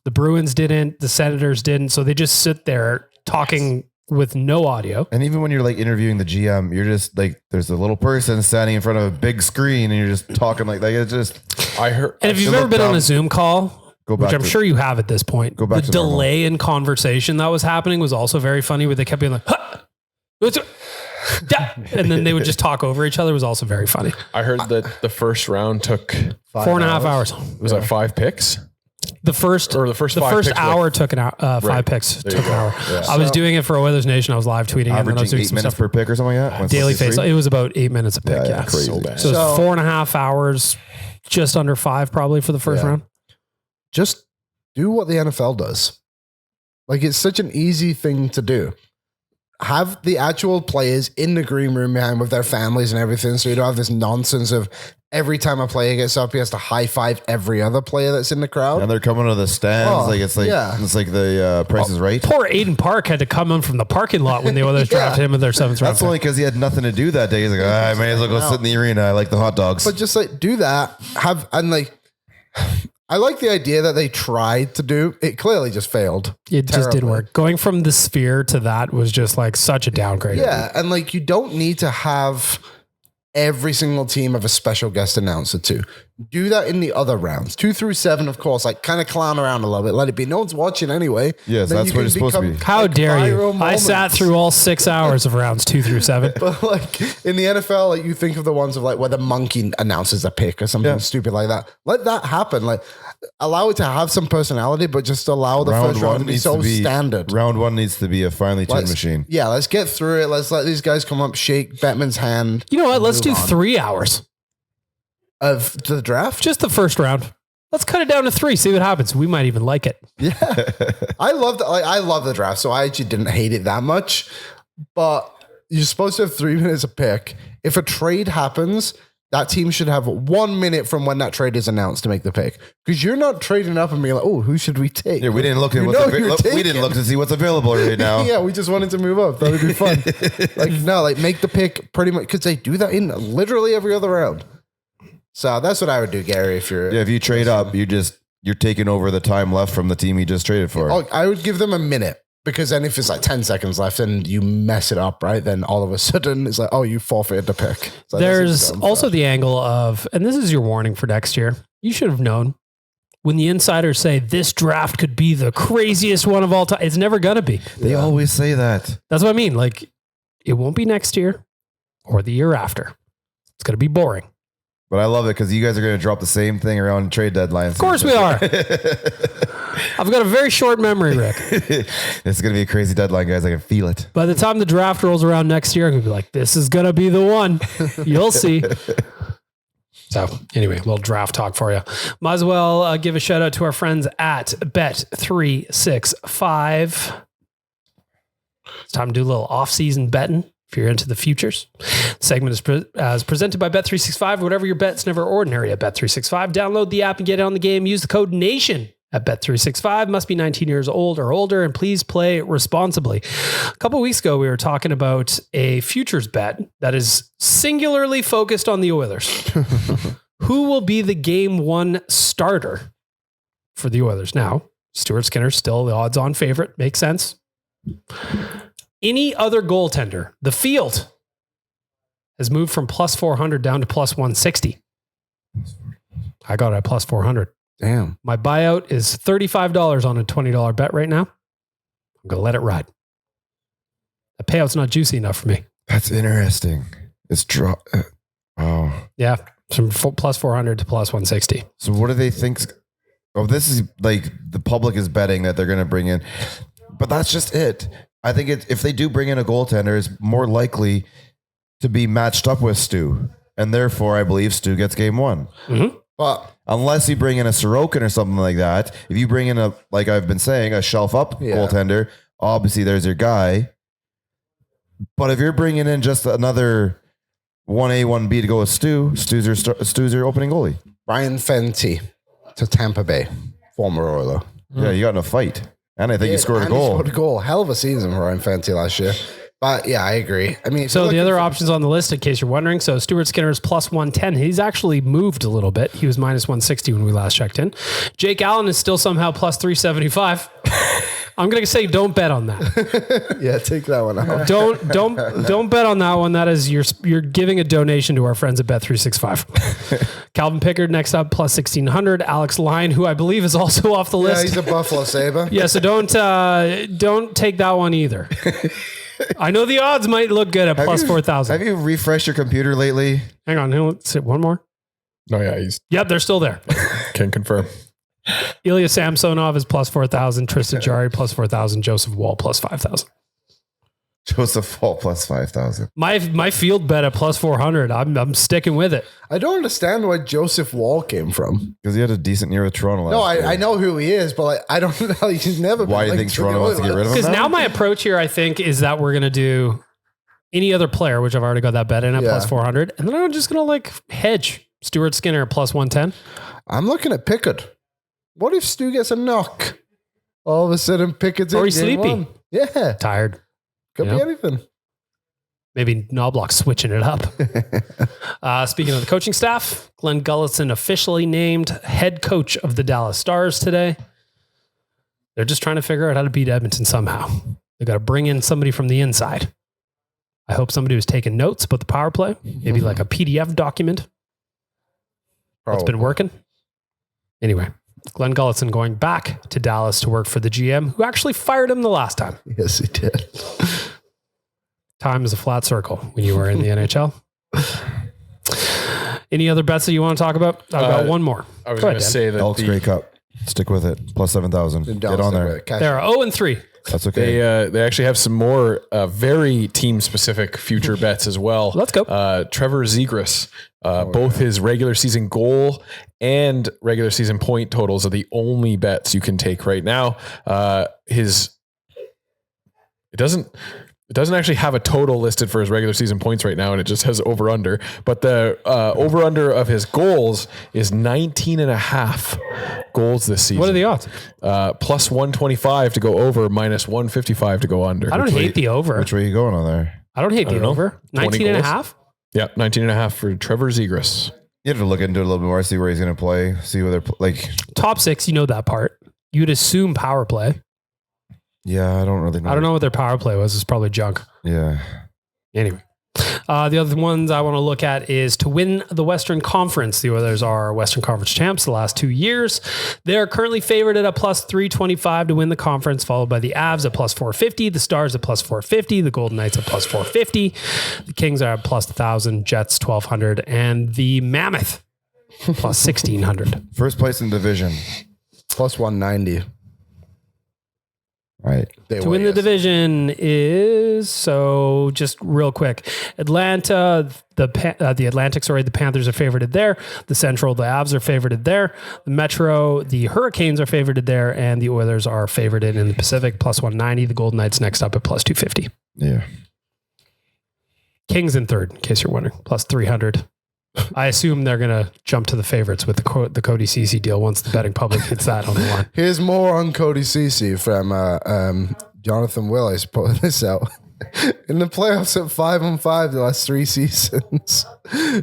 Speaker 2: The Bruins didn't, the Senators didn't. So they just sit there talking with no audio.
Speaker 3: And even when you're like interviewing the GM, you're just like, there's a little person standing in front of a big screen and you're just talking like it's just.
Speaker 5: I heard.
Speaker 2: And if you've
Speaker 3: It
Speaker 2: ever
Speaker 3: looked
Speaker 2: been on
Speaker 3: dumb.
Speaker 2: a Zoom call,
Speaker 3: Go back
Speaker 2: which I'm
Speaker 3: to-
Speaker 2: sure you have at this point,
Speaker 3: Go back
Speaker 2: the
Speaker 3: to normal.
Speaker 2: delay in conversation that was happening was also very funny, where they kept being like, "Huh! What's it?" Yeah. And then they would just talk over each other. It was also very funny.
Speaker 5: I heard that the first round took
Speaker 2: 4.5 hours.
Speaker 5: was that 5 picks?
Speaker 2: The first
Speaker 5: Or the first 5 picks,
Speaker 2: hour
Speaker 5: like-
Speaker 2: took an hour, 5
Speaker 5: Right.
Speaker 2: picks
Speaker 5: There
Speaker 2: took
Speaker 5: you
Speaker 2: an
Speaker 5: go.
Speaker 2: hour.
Speaker 5: Yeah.
Speaker 2: I was doing it for Oilers Nation. I was live tweeting and then I was
Speaker 3: Averaging
Speaker 2: doing
Speaker 3: 8
Speaker 2: some
Speaker 3: minutes
Speaker 2: stuff
Speaker 3: per pick or something like that.
Speaker 2: daily face.
Speaker 3: 163?
Speaker 2: It was about 8 minutes a pick.
Speaker 3: Yeah,
Speaker 2: Yeah.
Speaker 3: crazy.
Speaker 5: So bad.
Speaker 2: So it was 4.5 hours, just under 5 probably for the first
Speaker 4: Yeah.
Speaker 2: round.
Speaker 4: Just do what the NFL does. Like it's such an easy thing to do. Have the actual players in the green room behind with their families and everything, so you don't have this nonsense of every time a player gets up, he has to high five every other player that's in the crowd.
Speaker 3: And they're coming to the stands.
Speaker 4: Oh,
Speaker 3: it's like the
Speaker 2: Oh,
Speaker 3: Price is Right.
Speaker 2: Poor Aiden Park had to come in from the parking lot when the Oilers
Speaker 4: Yeah.
Speaker 2: drafted him in their 7th round.
Speaker 3: That's only because he had nothing to do that day. He's like, I may as well go sit in the arena. I like the hot dogs.
Speaker 4: But just like do that. I like the idea that they tried to do. It clearly just failed.
Speaker 2: It just didn't
Speaker 4: terribly.
Speaker 2: work. Going from the Sphere to that was just like such a downgrade.
Speaker 4: Yeah, and like you don't need to have every single team have a special guest announcer too. Do that in the other rounds, 2 through 7, of course. Like kind of clown around a little bit. Let it be. No one's watching anyway.
Speaker 3: Yes,
Speaker 4: Then
Speaker 3: that's
Speaker 4: you
Speaker 3: what
Speaker 4: can
Speaker 3: it's supposed to
Speaker 4: become,
Speaker 3: be.
Speaker 2: How
Speaker 4: like,
Speaker 2: dare you?
Speaker 4: viral
Speaker 2: I sat
Speaker 4: moments.
Speaker 2: through all 6 hours of rounds 2 through 7.
Speaker 4: But like in the NFL, like you think of the ones of like where the monkey announces a pick or something
Speaker 3: Yeah.
Speaker 4: stupid like that. Let that happen. Like allow it to have some personality, but just allow the first round to be so standard.
Speaker 3: Round 1 needs to be a finely tuned
Speaker 4: Let's-
Speaker 3: machine.
Speaker 4: Yeah, let's get through it. Let's let these guys come up, shake Bettman's hand.
Speaker 2: You know what? Let's do
Speaker 4: Move on.
Speaker 2: 3 hours.
Speaker 4: Of the draft.
Speaker 2: Just the first round. Let's cut it down to 3. See what happens. We might even like it.
Speaker 4: Yeah, I love the draft, so I actually didn't hate it that much. But you're supposed to have 3 minutes a pick. If a trade happens, that team should have 1 minute from when that trade is announced to make the pick. Because you're not trading up and being like, "Oh, who should we take?"
Speaker 3: Yeah, we didn't look at
Speaker 4: You
Speaker 3: what's
Speaker 4: know
Speaker 3: avai-
Speaker 4: you're
Speaker 3: look- we didn't
Speaker 4: taking.
Speaker 3: look to see what's available right now.
Speaker 4: Yeah, we just wanted to move up. That would be fun. Make the pick pretty much because they do that in literally every other round. So that's what I would do, Gary. If you're,
Speaker 3: Yeah, if you trade up, you're taking over the time left from the team you just traded for.
Speaker 4: I would give them a minute. Because then if it's like 10 seconds left and you mess it up, right, then all of a sudden it's like, oh, you forfeited the pick. So
Speaker 2: There's also the angle of, and this is your warning for next year. You should have known when the insiders say this draft could be the craziest one of all time. It's never going to be.
Speaker 3: They always say that.
Speaker 2: That's what I mean. Like, it won't be next year or the year after. It's going to be boring.
Speaker 3: But I love it because you guys are going to drop the same thing around trade deadlines.
Speaker 2: Of course we are. I've got a very short memory, Rick.
Speaker 3: It's going to be a crazy deadline, guys. I can feel it.
Speaker 2: By the time the draft rolls around next year, I'm going to be like, this is going to be the one. You'll see. So anyway, a little draft talk for you. Might as well give a shout out to our friends at Bet365. It's time to do a little off-season betting if you're into the futures. The segment is presented by Bet365. Whatever your bet's never ordinary at Bet365. Download the app and get on the game. Use the code NATION at Bet365. Must be 19 years old or older, and please play responsibly. A couple of weeks ago, we were talking about a futures bet that is singularly focused on the Oilers. Who will be the game one starter for the Oilers? Now, Stuart Skinner still the odds-on favorite. Makes sense. Any other goaltender, the field has moved from plus 400 down to plus 160. I got it at plus 400.
Speaker 4: Damn.
Speaker 2: My buyout is $35 on a $20 bet right now. I'm going to let it ride. The payout's not juicy enough for me.
Speaker 3: That's interesting. It's oh.
Speaker 2: Yeah. From plus 400 to plus 160.
Speaker 3: So what do they think? Oh, this is like the public is betting that they're going to bring in, but that's just it. I think if they do bring in a goaltender, it's more likely to be matched up with Stu. And therefore, I believe Stu gets game one.
Speaker 2: Mm-hmm.
Speaker 3: But unless you bring in a Sorokin or something like that, if you bring in like I've been saying, a shelf up goaltender, obviously there's your guy. But if you're bringing in just another 1A, 1B to go with Stu's your opening goalie.
Speaker 4: Ryan Fenty to Tampa Bay, former Oiler.
Speaker 3: Yeah, you got in a fight. And I think he scored a goal.
Speaker 4: He scored a goal. Hell of a season for Ryan Fenty last year. But yeah, I agree. I mean,
Speaker 2: so the other options on the list, in case you're wondering, so Stuart Skinner is plus 110. He's actually moved a little bit. He was minus 160 when we last checked in. Jake Allen is still somehow plus 375. I'm going to say don't bet on that.
Speaker 4: Yeah, take that one out.
Speaker 2: Don't bet on that one. That is you're giving a donation to our friends at Bet365. Calvin Pickard next up plus 1600. Alex Line, who I believe is also off the list.
Speaker 4: Yeah, he's a Buffalo Sabre.
Speaker 2: Yeah, so don't take that one either. I know the odds might look good at plus 4,000.
Speaker 3: Have you refreshed your computer lately?
Speaker 2: Hang on, let's see one more.
Speaker 5: Oh yeah,
Speaker 2: Yep, they're still there.
Speaker 5: Can confirm.
Speaker 2: Ilya Samsonov is plus 4,000. Tristan Jarry plus 4,000. Joseph Wall plus 5,000.
Speaker 3: Joseph Wall plus 5,000.
Speaker 2: My field bet at plus 400. I'm sticking with it.
Speaker 4: I don't understand where Joseph Wall came from.
Speaker 3: Because he had a decent year with Toronto last year.
Speaker 4: I know who he is, but I don't know. He's never.
Speaker 3: Why do you think Toronto wants to get rid of him?
Speaker 2: Because now my approach here, I think, is that we're going to do any other player, which I've already got that bet in at plus 400. And then I'm just going to hedge Stuart Skinner at plus 110.
Speaker 4: I'm looking at Pickard. What if Stu gets a knock? All of a sudden, Pickard's in.
Speaker 2: Or he's sleepy.
Speaker 4: One. Yeah.
Speaker 2: Tired.
Speaker 4: Could be anything.
Speaker 2: Maybe Knobloch's switching it up. Speaking of the coaching staff, Glenn Gullitson officially named head coach of the Dallas Stars today. They're just trying to figure out how to beat Edmonton somehow. They got to bring in somebody from the inside. I hope somebody was taking notes about the power play. Maybe like a PDF document. That's been working. Anyway, Glenn Gullitson going back to Dallas to work for the GM who actually fired him the last time.
Speaker 4: Yes, he did.
Speaker 2: Time is a flat circle when you were in the NHL. Any other bets that you want to talk about? I've got one more.
Speaker 5: I was going to say that
Speaker 3: Elks Grey Cup. Stick with it. Plus 7,000. Get on there.
Speaker 2: They're 0-3.
Speaker 3: That's okay.
Speaker 5: They actually have some more very team-specific future bets as well.
Speaker 2: Let's go.
Speaker 5: Trevor Zegras, both his regular season goal and regular season point totals are the only bets you can take right now. It doesn't actually have a total listed for his regular season points right now, and it just has over under. But the over under of his goals is 19.5 goals this season.
Speaker 2: What are the odds?
Speaker 5: Plus 125 to go over, minus 155 to go under.
Speaker 2: I don't hate the over.
Speaker 3: Which way are you going on there?
Speaker 2: I don't hate the over. 19.5?
Speaker 5: Yeah, 19.5 for Trevor Zegras.
Speaker 3: You have to look into it a little bit more, see where he's going to play, see where they're like.
Speaker 2: Top six, you know that part. You'd assume power play.
Speaker 3: Yeah, I don't really know.
Speaker 2: I don't know what their power play was. It's probably junk.
Speaker 3: Yeah.
Speaker 2: Anyway, The other ones I want to look at is to win the Western Conference. The Oilers are Western Conference champs the last 2 years. They are currently favored at a plus 325 to win the conference, followed by the Avs at plus 450, the Stars at plus 450, the Golden Knights at plus 450, the Kings are at plus 1,000, Jets 1,200, and the Mammoth plus 1,600.
Speaker 3: First place in division.
Speaker 4: Plus 190.
Speaker 3: Right.
Speaker 2: To win the division is, so just real quick, Atlanta, the Atlantic, the Panthers are favorited there. The Central, the Avs are favorited there. The Metro, the Hurricanes are favorited there. And the Oilers are favorited in the Pacific, plus 190. The Golden Knights next up at plus 250.
Speaker 3: Yeah.
Speaker 2: Kings in third, in case you're wondering, plus 300. I assume they're going to jump to the favorites with the Cody Ceci deal once the betting public hits that on the line.
Speaker 4: Here's more on Cody Ceci from Jonathan Willis putting this out. In the playoffs at 5-5 the last 3 seasons,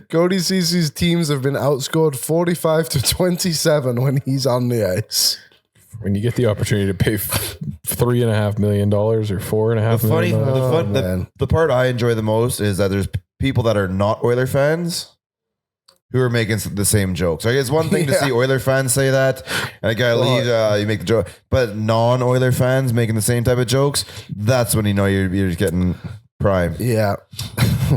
Speaker 4: Cody Ceci's teams have been outscored 45-27 when he's on the ice.
Speaker 5: When you get the opportunity to pay $3.5 million or $4.5 million.
Speaker 3: The part I enjoy the most is that there's people that are not Oiler fans who are making the same jokes. Like, it's one thing to see Oiler fans say that, and a guy leaves, you make the joke, but non-Oiler fans making the same type of jokes, that's when you know you're just getting prime.
Speaker 4: Yeah.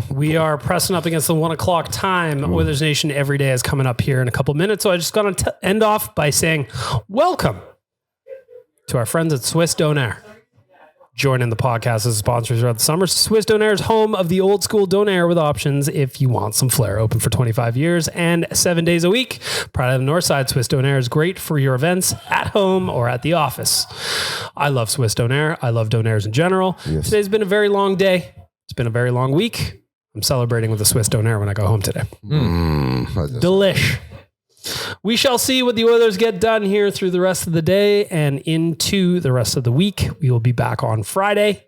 Speaker 2: We are pressing up against the 1 o'clock time. Oilers Nation Every Day is coming up here in a couple minutes. So I just got to end off by saying, welcome to our friends at Swiss Donair. Joining the podcast as sponsors throughout the summer. Swiss Donair is home of the old school Donair with options if you want some flair. Open for 25 years and 7 days a week. Proud of the North Side, Swiss Donair is great for your events at home or at the office. I love Swiss Donair. I love Donairs in general. Yes. Today's been a very long day. It's been a very long week. I'm celebrating with a Swiss Donair when I go home today. Delish. We shall see what the Oilers get done here through the rest of the day and into the rest of the week. We will be back on Friday.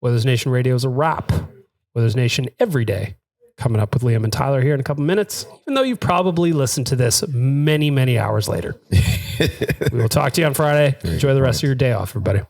Speaker 2: Oilers Nation Radio is a wrap. Oilers Nation Every Day coming up with Liam and Tyler here in a couple minutes, even though you've probably listened to this many, many hours later. We will talk to you on Friday. Enjoy the rest of your day off, everybody.